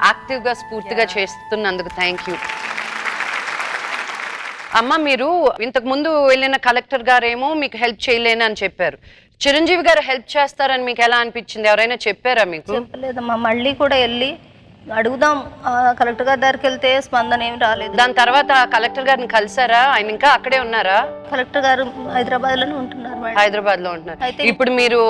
యాక్టివ్ గా స్ఫూర్తిగా చేస్తున్నందుకు థ్యాంక్ యూ. అమ్మ మీరు ఇంతకు ముందు వెళ్ళిన కలెక్టర్ గారేమో మీకు హెల్ప్ చేయలేను అని చెప్పారు. చిరంజీవి గారు హెల్ప్ చేస్తారని మీకు ఎలా అనిపించింది? ఎవరైనా చెప్పారా మీకు? చెప్పలేదమ్మా. మళ్ళీ కూడా వెళ్ళి అడుగుదాం కలెక్టర్ గారి దగ్గరికి వెళ్తే స్పందన ఏమి రాలేదు. దాని తర్వాత కలెక్టర్ గారిని కలిసారా? ఆయన ఇంకా అక్కడే ఉన్నారా? కలెక్టర్ గారు హైదరాబాద్ లోనే ఉంటున్నారు. హైదరాబాద్ లో ఉంటున్నారు. ఇప్పుడు మీరు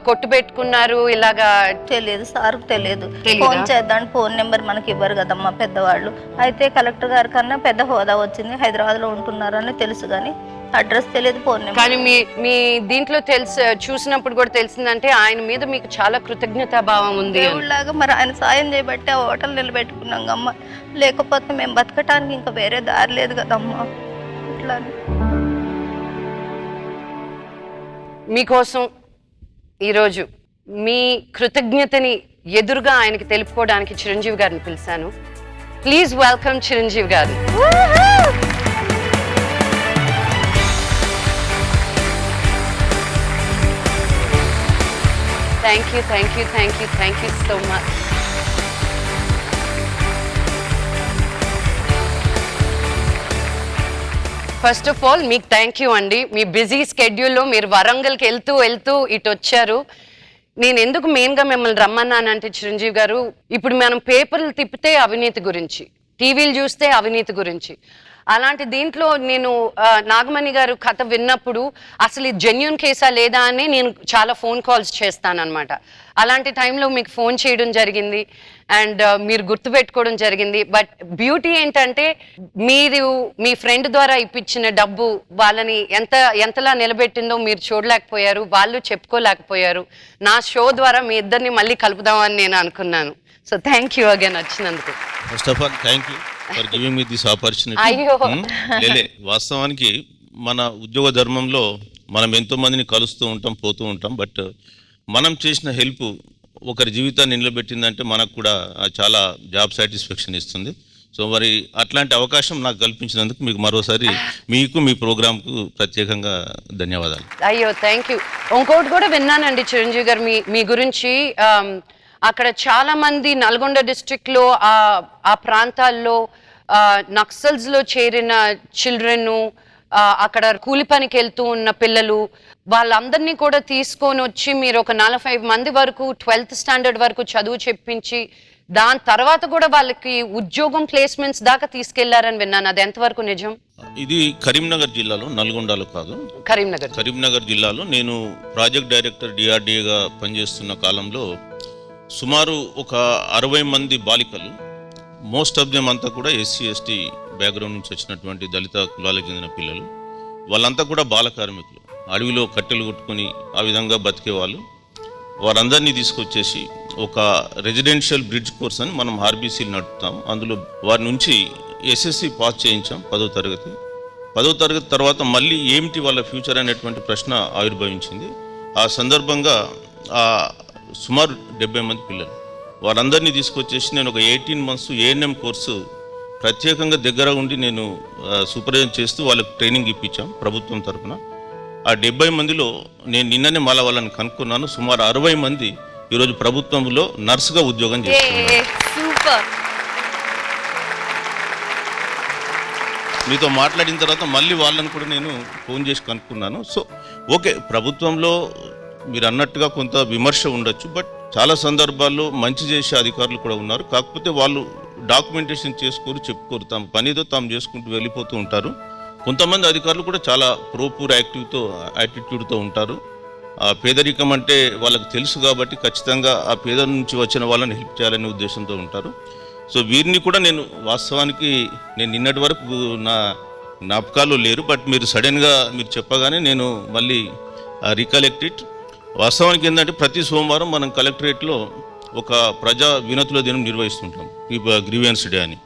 కొట్టు పెట్టుకున్నారు ఇలాగా? తెలియదు సార్, తెలియదు. ఫోన్ చేద్దాం, ఫోన్ నెంబర్ మనకి ఇవ్వరు కదమ్మా పెద్దవాళ్ళు. అయితే కలెక్టర్ గారి కన్నా పెద్ద హోదా వచ్చింది, హైదరాబాద్ లో ఉంటున్నారని తెలుసు కానీ అడ్రస్ తెలియదు, ఫోన్ నెంబర్. కానీ మీ దీంట్లో చూసినప్పుడు కూడా తెలిసిందంటే ఆయన మీద మీకు చాలా కృతజ్ఞతా భావం ఉంది. దేవుళ్ళలాగా మరి ఆయన సాయం చేయబట్టి ఆ హోటల్ నిలబెట్టుకున్నాం అమ్మ. లేకపోతే మేము బతకటానికి ఇంకా వేరే దారి లేదు కదమ్మా. ఇట్లా మీకోసం ఈరోజు మీ కృతజ్ఞతని ఎదురుగా ఆయనకి తెలుపుకోవడానికి చిరంజీవి గారిని పిలిచాను. ప్లీజ్ వెల్కమ్ చిరంజీవి గారు. Thank you, thank you, thank you, thank you so much. First of all మీకు థ్యాంక్ యూ అండి. మీ బిజీ స్కెడ్యూల్లో మీరు వరంగల్కి వెళ్తూ ఇటు వచ్చారు. నేను ఎందుకు మెయిన్గా మిమ్మల్ని రమ్మన్నానంటే చిరంజీవి గారు, ఇప్పుడు మనం పేపర్లు తిప్పితే అవినీతి గురించి, టీవీలు చూస్తే అవినీతి గురించి, అలాంటి దీంట్లో నేను నాగమణి గారు కథ విన్నప్పుడు అసలు ఇది జెన్యూన్ కేసా లేదా అని నేను చాలా ఫోన్ కాల్స్ చేస్తానన్నమాట. అలాంటి టైంలో మీకు ఫోన్ చేయడం జరిగింది అండ్ మీరు గుర్తుపెట్టుకోవడం జరిగింది. బట్ బ్యూటీ ఏంటంటే మీరు మీ ఫ్రెండ్ ద్వారా ఇప్పించిన డబ్బు వాళ్ళని ఎంతలా నిలబెట్టిందో మీరు చూడలేకపోయారు, వాళ్ళు చెప్పుకోలేకపోయారు. నా షో ద్వారా మీ ఇద్దరిని మళ్ళీ కలుపుదామని నేను అనుకున్నాను. సో థ్యాంక్ యూ అగైన్ వచ్చినందుకు. First of all thank you. For giving me this opportunity. అయ్యో. లేలే, వాస్తవానికి మన ఉద్యోగ ధర్మంలో మనం ఎంతో మందిని కలుస్తూ ఉంటాం, పోతూ ఉంటాం. బట్ మనం చేసిన హెల్ప్ ఒకరి జీవితాన్ని నిలబెట్టిందంటే మనకు కూడా చాలా జాబ్ సాటిస్ఫాక్షన్ ఇస్తుంది. సో మరి అట్లాంటి అవకాశం నాకు కల్పించినందుకు మీకు మరోసారి మీకు మీ ప్రోగ్రామ్కు ప్రత్యేకంగా ధన్యవాదాలు. అయ్యో, థ్యాంక్ యూ. ఇంకోటి కూడా విన్నానండి చిరంజీవి గారు మీ గురించి. అక్కడ చాలా మంది నల్గొండ డిస్ట్రిక్ట్ లో ఆ ప్రాంతాల్లో నక్సల్స్ లో చేరిన చిల్డ్రన్, అక్కడ కూలి పనికి వెళ్తూ ఉన్న పిల్లలు, వాళ్ళందరినీ కూడా తీసుకొని వచ్చి మీరు ఒక 45 మంది వరకు 12th స్టాండర్డ్ వరకు చదువు చెప్పించి దాని తర్వాత కూడా వాళ్ళకి ఉద్యోగం ప్లేస్మెంట్స్ దాకా తీసుకెళ్లారని విన్నాను. అది ఎంతవరకు నిజం? ఇది కరీంనగర్ జిల్లాలో, నల్గొండలో కాదు, కరీంనగర్ జిల్లాలో. నేను ప్రాజెక్ట్ డైరెక్టర్ డిఆర్డిఏగా పనిచేస్తున్న కాలంలో సుమారు ఒక 60 మంది బాలికలు, మోస్ట్ ఆఫ్ దెమ్ అంతా కూడా ఎస్సీ ఎస్టీ బ్యాక్గ్రౌండ్ నుంచి వచ్చినటువంటి దళిత కులాలకు చెందిన పిల్లలు. వాళ్ళంతా కూడా బాల కార్మికులు, అడవిలో కట్టెలు కొట్టుకొని ఆ విధంగా బతికేవాళ్ళు. వారందరినీ తీసుకొచ్చేసి ఒక రెసిడెన్షియల్ బ్రిడ్జ్ కోర్స్ అని మనం ఆర్బీసీలు నడుపుతాం. అందులో వారి నుంచి ఎస్ఎస్సి పాస్ చేయించాం 10వ తరగతి. 10వ తరగతి తర్వాత మళ్ళీ ఏమిటి వాళ్ళ ఫ్యూచర్ అనేటువంటి ప్రశ్న ఆవిర్భవించింది. ఆ సందర్భంగా సుమారు 70 మంది పిల్లలు, వారందరినీ తీసుకొచ్చేసి నేను ఒక 18 months ఏఎన్ఎం కోర్సు ప్రత్యేకంగా దగ్గర ఉండి నేను సూపర్వైజన్ చేస్తూ వాళ్ళకి ట్రైనింగ్ ఇప్పించాం ప్రభుత్వం తరఫున. ఆ 70 మందిలో నేను నిన్ననే మళ్ళీ వాళ్ళని కనుక్కున్నాను. సుమారు 60 మంది ఈరోజు ప్రభుత్వంలో నర్సుగా ఉద్యోగం చేస్తున్నారు. మీతో మాట్లాడిన తర్వాత మళ్ళీ వాళ్ళని కూడా నేను ఫోన్ చేసి కనుక్కున్నాను. సో ఓకే, ప్రభుత్వంలో మీరు అన్నట్టుగా కొంత విమర్శ ఉండొచ్చు, బట్ చాలా సందర్భాల్లో మంచి చేసే అధికారులు కూడా ఉన్నారు. కాకపోతే వాళ్ళు డాక్యుమెంటేషన్ చేసుకోరు, చెప్పుకోరు, తమ పనితో తాము చేసుకుంటూ వెళ్ళిపోతూ ఉంటారు. కొంతమంది అధికారులు కూడా చాలా ప్రోపూర్ యాటిట్యూడ్తో ఉంటారు. పేదరికం అంటే వాళ్ళకి తెలుసు కాబట్టి ఖచ్చితంగా ఆ పేద నుంచి వచ్చిన వాళ్ళని హెల్ప్ చేయాలనే ఉద్దేశంతో ఉంటారు. సో వీరిని కూడా నేను వాస్తవానికి నిన్నటి వరకు నా జ్ఞాపకాలు లేరు, బట్ మీరు సడన్గా మీరు చెప్పగానే నేను మళ్ళీ రికలెక్ట్ ఇట్. వాస్తవానికి ఏంటంటే ప్రతి సోమవారం మనం కలెక్టరేట్లో ఒక ప్రజా వినతుల దినం నిర్వహిస్తుంటాం, గ్రీవెన్స్ డే అని.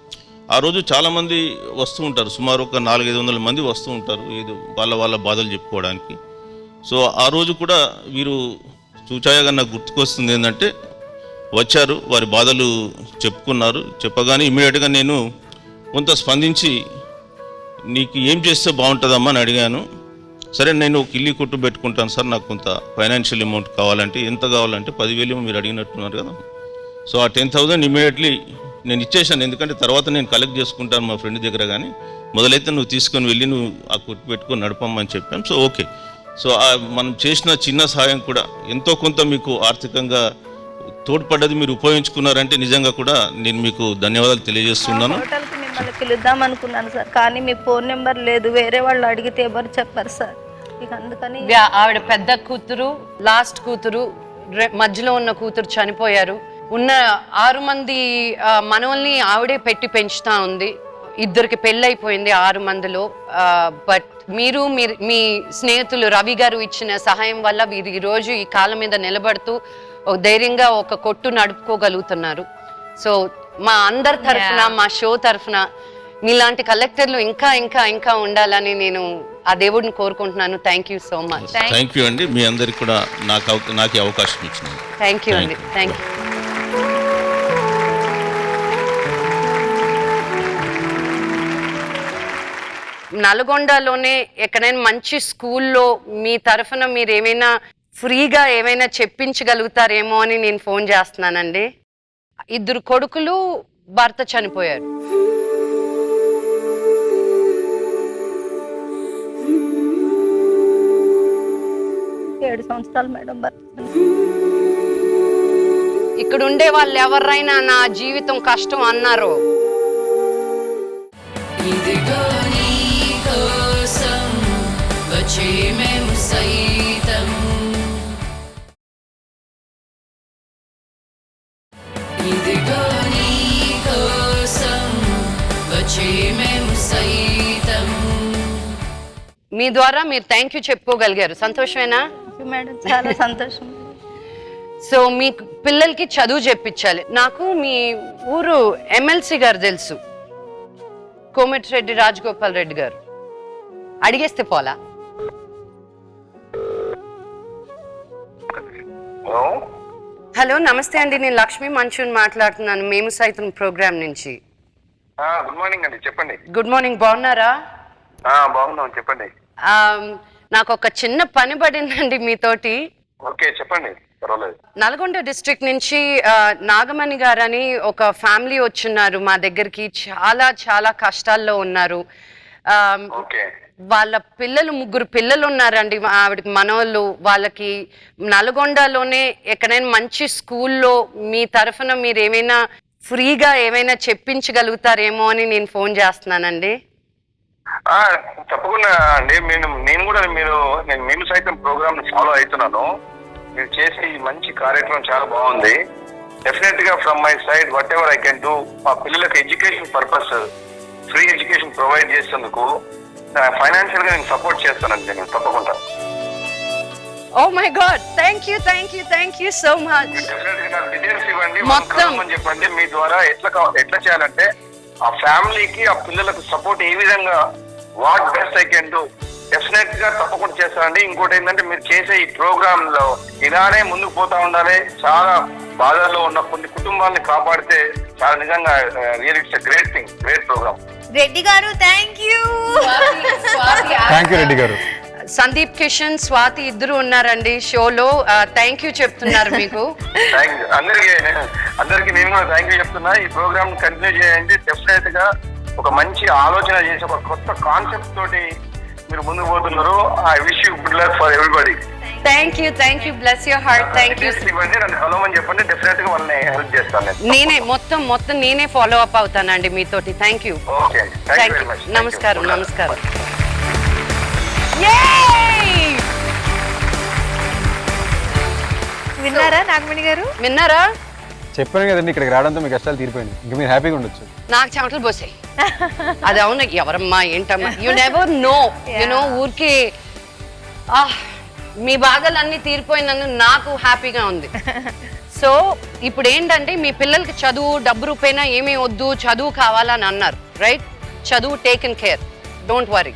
ఆ రోజు చాలామంది వస్తూ ఉంటారు, సుమారు ఒక 400-500 మంది వస్తూ ఉంటారు ఏదో వాళ్ళ బాధలు చెప్పుకోవడానికి. సో ఆ రోజు కూడా వీరు చూచాయగా నాకు గుర్తుకొస్తుంది ఏంటంటే వచ్చారు, వారి బాధలు చెప్పుకున్నారు. చెప్పగానే ఇమీడియట్గా నేను కొంత స్పందించి నీకు ఏం చేస్తే బాగుంటుందమ్మా అని అడిగాను. సరే, నేను ఒక ఇల్లు కొట్టు పెట్టుకుంటాను సార్, నాకు కొంత ఫైనాన్షియల్ అమౌంట్ కావాలంటే, ఎంత కావాలంటే 10,000 మీరు అడిగినట్టున్నారు కదా. సో ఆ 10,000 ఇమీడియట్లీ నేను ఇచ్చేసాను. ఎందుకంటే తర్వాత నేను కలెక్ట్ చేసుకుంటాను మా ఫ్రెండ్ దగ్గర, కానీ మొదలైతే నువ్వు తీసుకొని వెళ్ళి నువ్వు ఆ కొట్టు పెట్టుకొని నడపమ్మని చెప్పాను. సో ఓకే, సో మనం చేసిన చిన్న సహాయం కూడా ఎంతో కొంత మీకు ఆర్థికంగా తోడ్పడ్డది, మీరు ఉపయోగించుకున్నారంటే నిజంగా కూడా నేను మీకు ధన్యవాదాలు తెలియజేస్తున్నాను. హోటల్కి మిమ్మల్ని పిలుద్దాం అనుకున్నాను సార్, కానీ మీ ఫోన్ నెంబర్ లేదు. వేరే వాళ్ళు అడిగితే ఎవరు చెప్పారు సార్, ఇక అందుకని. ఆవిడ పెద్ద కూతురు, లాస్ట్ కూతురు, మధ్యలో ఉన్న కూతురు చనిపోయారు. ఉన్న 6 మంది మనవల్ని ఆవిడే పెట్టి పెంచుతా ఉంది. 2కి పెళ్ళైపోయింది 6 మందిలో. బట్ మీరు మీ స్నేహితులు రవి గారు ఇచ్చిన సహాయం వల్ల వీరు ఈరోజు ఈ కాళ్ళ మీద నిలబడుతూ ధైర్యంగా ఒక కొట్టు నడుపుకోగలుగుతున్నారు. సో మా అందరి తరఫున, మా షో తరఫున మీలాంటి కలెక్టర్లు ఇంకా ఇంకా ఇంకా ఉండాలని నేను ఆ దేవుడిని కోరుకుంటున్నాను. Thank you so much. Thank you అండి, మీ అందరికి కూడా నాకు అవకాశం ఇచ్చినందుకు. థ్యాంక్ యూ అండి, థ్యాంక్ యూ. నల్గొండలోనే ఎక్కడైనా మంచి స్కూల్లో మీ తరఫున మీరు ఏమైనా ఫ్రీగా ఏమైనా చెప్పించగలుగుతారేమో అని నేను ఫోన్ చేస్తున్నానండి. 2 కొడుకులు, భర్త చనిపోయారు. ఏడు సంవత్సరాలు మేడం భర్త. ఇక్కడ ఉండే వాళ్ళు ఎవరైనా నా జీవితం కష్టం అన్నారు, ఇదిగో నీ కోసం వచ్చే మేము సైతం, ఇదిగో నీ కోసం వచ్చే మేము సైతం. మీ ద్వారా మీరు థ్యాంక్ యూ చెప్పుకోగలిగారు, సంతోషమేనా మేడం? చాలా సంతోషం. సో మీ పిల్లలకి చదువు చెప్పించాలి. నాకు మీ ఊరు ఎమ్మెల్సీ గారు తెలుసు, కోమటిరెడ్డి రాజగోపాల్ రెడ్డి గారు. అడిగేస్తే పోలా. హలో, నమస్తే అండి. నేను లక్ష్మీ మంచూన్ మాట్లాడుతున్నాను, మేము సైతం ప్రోగ్రామ్ నుంచి. గుడ్ మార్నింగ్ అండి, చెప్పండి. గుడ్ మార్నింగ్, బాగున్నారా? బాగున్నాం, చెప్పండి. నాకు ఒక చిన్న పని పడిందండి మీతోటి. ఓకే, చెప్పండి, పర్వాలేదు. నల్గొండ డిస్ట్రిక్ట్ నుంచి నాగమణి గారని ఒక ఫ్యామిలీ వచ్చున్నారు మా దగ్గరికి. చాలా చాలా కష్టాల్లో ఉన్నారు. వాళ్ళ పిల్లలు 3 పిల్లలు ఉన్నారండి. ఆవిడకి మనోళ్ళు. వాళ్ళకి నల్గొండలోనే ఎక్కడైనా మంచి స్కూల్లో మీ తరఫున మీరు ఏమైనా ఫ్రీగా ఏమైనా చెప్పించగలుగుతారేమో అని నేను ఫోన్ చేస్తున్నానండి. తప్పకుండా అండి. నేను కూడా మేము సైతం ప్రోగ్రామ్ ఫాలో అవుతున్నాను. మీరు చేసే ఈ మంచి కార్యక్రమం చాలా బాగుంది. డెఫినెట్ గా from my side whatever I can do, మా పిల్లలకు education purpose free education provide చేసేందుకు ఫైనాన్షియల్ గా నేను సపోర్ట్ చేస్తానండి, నేను తప్పకుండా. Oh my god, thank you so much. Details ఇవ్వండి, మొత్తం చెప్పండి. మీ ద్వారా ఎట్లా చేయాలంటే ఆ ఫ్యామిలీకి, ఆ పిల్లలకు సపోర్ట్ ఏ విధంగా, what best I can do, definite గా తప్పకుండా చేస్తానండి. ఇంకోటి ఏంటంటే మీరు చేసే ఈ ప్రోగ్రామ్ లో ఇలానే ముందుకు పోతా ఉండాలి. చాలా బాధల్లో ఉన్న కొన్ని కుటుంబాలని కాపాడితే చాలా నిజంగా real it's a great thing, great programme. Reddy గారు థ్యాంక్ యూ. రెడ్డి గారు. సందీప్ కిషన్, స్వాతి ఇద్దరు ఉన్నారండి షోలో. థ్యాంక్ యూ చెప్తున్నారు మీకు. అందరికి నేను కూడా థ్యాంక్ యూ చెప్తున్నా. ఈ ప్రోగ్రామ్ కంటిన్యూ చేయండి. డెఫినెట్ గా ఒక మంచి ఆలోచన చేసి ఒక కొత్త కాన్సెప్ట్ తోటి మీరు ముందుకు పోతున్నారు. I wish you good luck for everybody. Thank you, bless your heart. Thank you. ఇవ్వండి, నన్ను కలవమని చెప్పండి, డెఫినెట్ గా వాళ్ళని హెల్ప్ చేస్తాను. నేనే మొత్తం నేనే ఫాలో అప్ అవుతానండి మీతోటి. Thank you. నమస్కారం. విన్నారా నాగమణి గారు? విన్నారా? చెప్పాను కదండి, ఇక్కడికి రావడంతో మీ కష్టాలు తీరిపోయింది. ఇంకా మీరు హ్యాపీగా ఉండొచ్చు. నాకు చెమటలు పోసాయి. అది అవును, ఎవరమ్మా ఏంటమ్మా, యు నెవర్ నో. ఊరికి మీ బాధలన్నీ తీరిపోయినందుకు నాకు హ్యాపీగా ఉంది. సో ఇప్పుడు ఏంటంటే మీ పిల్లలకి చదువు డబ్బు రూపైనా ఏమీ వద్దు, చదువు కావాలని అన్నారు, రైట్? చదువు టేకెన్ కేర్, డోంట్ వరీ.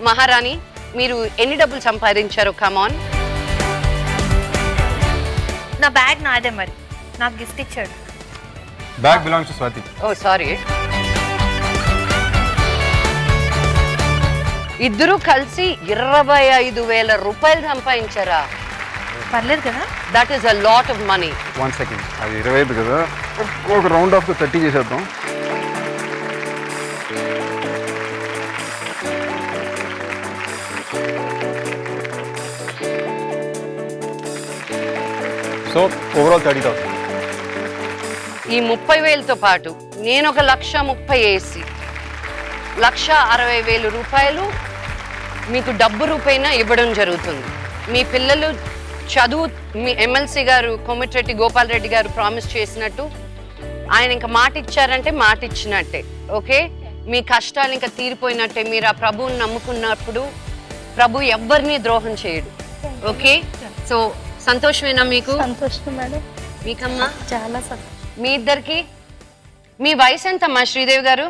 మహారాణి, మీరు ఎన్ని డబ్బులు సంపాదించారు? కమాన్. నా బ్యాగ్ నాదే, మరి నాకు గిఫ్ట్ ఇచ్చాడు. Bag belongs to Swathi. Oh sorry. ఇద్దరు కలిసి 25,000 రూపాయలు సంపాదించారా? పర్లేదు కదా. That is a lot of money. 1 second, అది 25 కదా, ఒక రౌండ్ ఆఫ్ 30 చేసేద్దాం. So overall 30,000. ఈ 30,000తో పాటు నేను ఒక 1,30,000 వేసి 1,60,000 రూపాయలు మీకు డబ్బు రూపైనా ఇవ్వడం జరుగుతుంది. మీ పిల్లలు చదువు, మీ ఎమ్మెల్సీ గారు కోమటిరెడ్డి గోపాల్ రెడ్డి గారు ప్రామిస్ చేసినట్టు, ఆయన ఇంకా మాట ఇచ్చారంటే మాట ఇచ్చినట్టే. ఓకే, మీ కష్టాలు ఇంకా తీరిపోయినట్టే. మీరు ఆ ప్రభువుని నమ్ముకున్నప్పుడు ప్రభు ఎవ్వరిని ద్రోహం చేయడు. ఓకే, సో సంతోషమేనా మీకు? సంతోషం మేడం. మీకమ్మా? చాలా సంతోషం. మీ ఇద్దరికి మీ వయసు ఎంతమ్మా శ్రీదేవి గారు?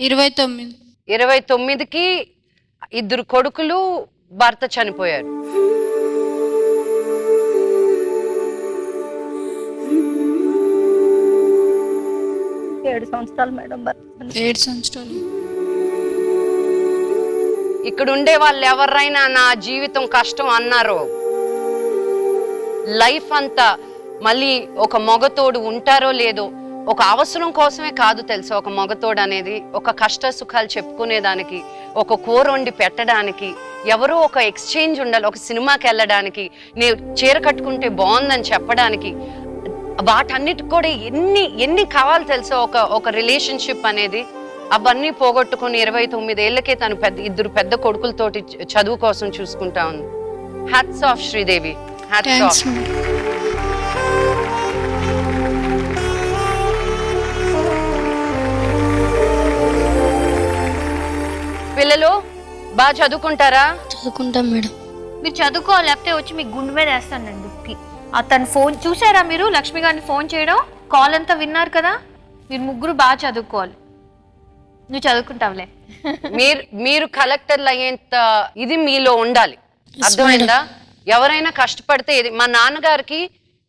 29. 29కి 2 కొడుకులు, భర్త చనిపోయారు. ఏడు సంవత్సరాలు మేడం. 7 సంవత్సరాలు. ఇక్కడ ఉండే వాళ్ళు ఎవరైనా నా జీవితం కష్టం అన్నారో, లైఫ్ అంతా మళ్ళీ ఒక మగతోడు ఉంటారో లేదో, ఒక అవసరం కోసమే కాదు తెలుసా ఒక మగతోడు అనేది, ఒక కష్ట సుఖాలు చెప్పుకునేదానికి, ఒక కూర వండి పెట్టడానికి, ఎవరో ఒక ఎక్స్చేంజ్ ఉండాలి. ఒక సినిమాకి వెళ్ళడానికి, నేను చీర కట్టుకుంటే బాగుందని చెప్పడానికి, వాటన్నిటికి కూడా ఎన్ని కావాలి తెలుసా ఒక రిలేషన్షిప్ అనేది. అవన్నీ పోగొట్టుకుని 29 ఏళ్ళకే తను 2 పెద్ద కొడుకులతోటి చదువు కోసం చూసుకుంటా ఉంది. Hats off Sridevi, hats off. పిల్లలు బాగా చదువుకుంటారా? చదువుకుంటాం మేడం. మీరు చదువుకోవాలి, లేకపోతే వచ్చి మీ గుండె మీద వేస్తానండి. అతను ఫోన్ చూసారా మీరు? లక్ష్మి గారిని ఫోన్ చేయడం, కాల్ అంతా విన్నారు కదా. మీరు 3 బాగా చదువుకోవాలి. నువ్వు చదువుకుంటావులే. మీరు కలెక్టర్లు అయ్యేంత ఇది మీలో ఉండాలి, అర్థమైందా? ఎవరైనా కష్టపడితే మా నాన్నగారికి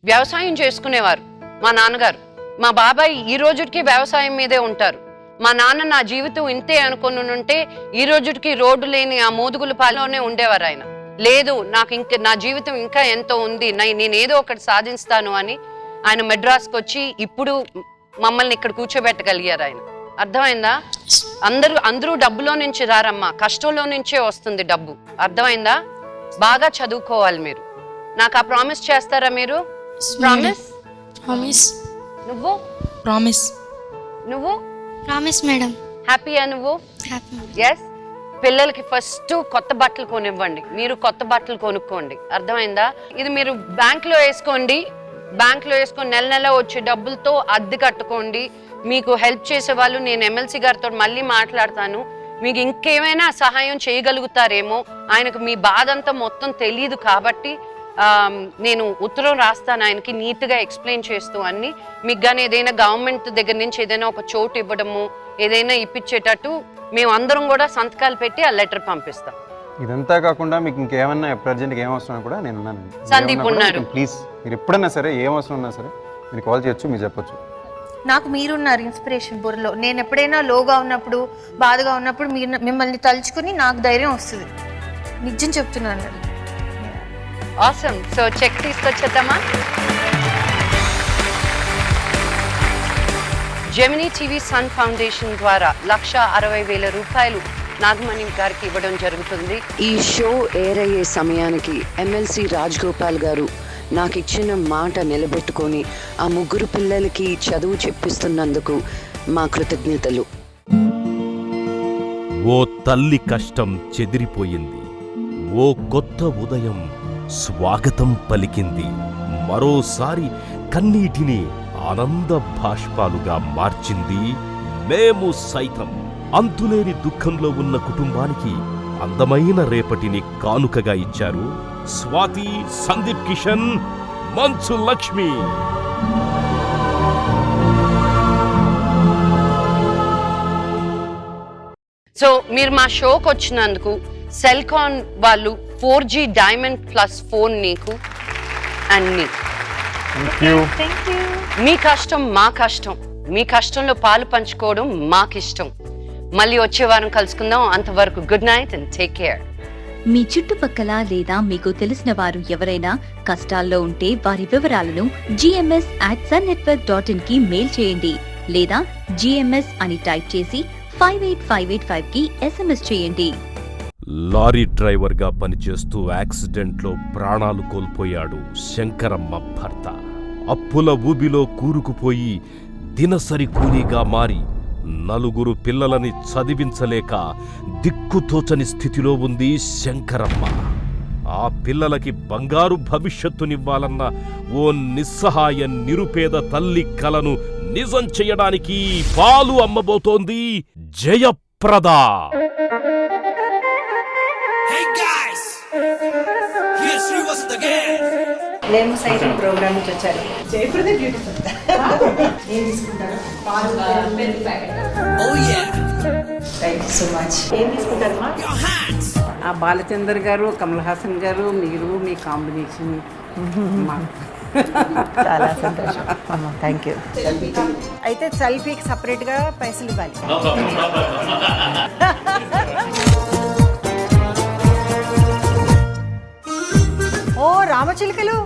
వ్యవసాయం చేసుకునేవారు. మా నాన్నగారు, మా బాబాయ్ ఈ రోజుకి వ్యవసాయం మీదే ఉంటారు. మా నాన్న నా జీవితం ఇంతే అనుకుని ఉంటే ఈ రోజుకి రోడ్డు లేని ఆ మోదుగుల పాలలోనే ఉండేవారు ఆయన. లేదు, నాకు ఇంకా నా జీవితం ఇంకా ఎంతో ఉంది, నేను ఏదో ఒకటి సాధిస్తాను అని ఆయన మెడ్రాస్కి వచ్చి ఇప్పుడు మమ్మల్ని ఇక్కడ కూర్చోబెట్టగలిగారు ఆయన. అర్థమైందా? అందరూ డబ్బులో నుంచి రారమ్మా, కష్టంలో నుంచే వస్తుంది డబ్బు. అర్థమైందా? బాగా చదువుకోవాలి మీరు. నాకు ఆ ప్రామిస్ చేస్తారా మీరు? ప్రామిస్. ప్రామిస్. నువ్వు ప్రామిస్. నువ్వు ప్రామిస్ మేడం. హ్యాపీయా నువ్వు? ఎస్. పిల్లలకి ఫస్ట్ కొత్త బట్టలు కొనివ్వండి, మీరు కొత్త బట్టలు కొనుక్కోండి. అర్థమైందా? ఇది మీరు బ్యాంక్లో వేసుకోండి, బ్యాంక్లో వేసుకొని నెల నెల వచ్చే డబ్బులతో అద్దె కట్టుకోండి. మీకు హెల్ప్ చేసే వాళ్ళు నేను ఎమ్మెల్సీ గారితో మళ్ళీ మాట్లాడతాను, మీకు ఇంకేమైనా సహాయం చేయగలుగుతారేమో. ఆయనకు మీ బాధ అంతా మొత్తం తెలియదు కాబట్టి నేను ఉత్తరం రాస్తాను ఆయనకి, నీట్గా ఎక్స్ప్లెయిన్ చేస్తూ అన్ని. మీకు కానీ ఏదైనా గవర్నమెంట్ దగ్గర నుంచి ఏదైనా ఒక చోటు ఇవ్వడము, ఏదైనా ఇప్పించేటట్టు మేము అందరం కూడా సంతకాలు పెట్టి ఆ లెటర్ పంపిస్తాం. ఇదంతా కాకుండా మీకు ఇంకేమన్నా అర్జెంట్గా ఏం అవసరం కూడా నేను ఉన్నాను. సందీప్ ఉన్నారు. ప్లీజ్ మీరు ఎప్పుడన్నా సరే ఏం అవసరం ఉన్నా సరే మీరు కాల్ చేయొచ్చు, మీరు చెప్పొచ్చు. నాకు మీరున్నారు ఇన్స్పిరేషన్ బుర్రలో. నేను ఎప్పుడైనా లోగా ఉన్నప్పుడు, బాధగా ఉన్నప్పుడు మిమ్మల్ని తలుచుకుని నాకు ధైర్యం వస్తుంది. నిజం చెప్తున్నాను. ఆసమ్. సో చెక్ తీసుకొచ్చేద్దామా? జెమినీ టీవీ సన్ ఫౌండేషన్ ద్వారా 1,60,000 రూపాయలు నాగమణి గారికి ఇవ్వడం జరుగుతుంది. ఈ షో ఎయిర్ అయ్యే సమయానికి ఎమ్మెల్సీ రాజగోపాల్ గారు నాకు ఇచ్చిన మాట నిలబెట్టుకొని ఆ 3 పిల్లలకి చదువు చెప్పిస్తున్నందుకు మా కృతజ్ఞతలు. ఓ తల్లి కష్టం చెదిరిపోయింది, ఓ కొత్త ఉదయం స్వాగతం పలికింది. మరోసారి కన్నీటిని ఆనంద భాష్పాలుగా మార్చింది మేము సైతం. అంతులేని దుఃఖంలో ఉన్న కుటుంబానికి అందమైన రేపటిని కానుకగా ఇచ్చారు స్వాతి, సందీప్ కిషన్, మంచు లక్ష్మి. సో మీరు మా షోకి వచ్చినందుకు సెల్కాన్ వాళ్ళు 4G డైమండ్ ప్లస్ ఫోన్ నీకు అన్ని. మీ కష్టం మా కష్టం, మీ కష్టంలో పాలు పంచుకోవడం మాకిష్టం. మళ్ళీ వచ్చే వారం కలుసుకుందాం. అంతవరకు good night and take care. మీ చుట్టుపక్కల లేదా మీకు తెలిసిన వారు ఎవరైనా కష్టాల్లో ఉంటే వారి వివరాలను gms@sunnetwork.in కి మెయిల్ చేయండి లేదా GMS అని టైప్ చేసి 58585 కి SMS చేయండి. లారీ డ్రైవర్గా పనిచేస్తూ యాక్సిడెంట్లో ప్రాణాలు కోల్పోయాడు శంకరమ్మ భర్త. అప్పుల ఊబిలో కూరుకుపోయి దినసరి కూలీగా మారి 4 పిల్లలని చదివించలేక దిక్కుతోచని స్థితిలో ఉంది శంకరమ్మ. ఆ పిల్లలకి బంగారు భవిష్యత్తునివ్వాలన్న ఓ నిస్సహాయ నిరుపేద తల్లి కలను నిజం చేయడానికి పాలు అమ్మబోతోంది జయప్రద. మేము సైకిల్ ప్రోగ్రామ్ నుంచి వచ్చారు. జయప్రద బ్యూటిఫుల్. ఏం తీసుకుంటారు? Thank you so much. ఏం తీసుకుంటారమ్మా? ఆ బాలచందర్ గారు, కమల్ హాసన్ గారు, మీరు మీ కాంబినేషన్ చాలా సంతోషం. Thank you. అయితే సెల్ఫీకి సపరేట్గా పైసలు ఇవ్వాలి. ఓ రామచిలుకలు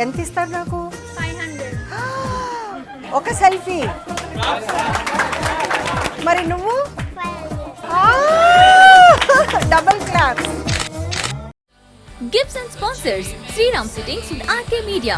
ఎంత ఇస్తారు నాకు? 500. ఒక సెల్ఫీ. మరి నువ్వు? Double claps. Gives and sponsors Sriram Sittings with RK Media.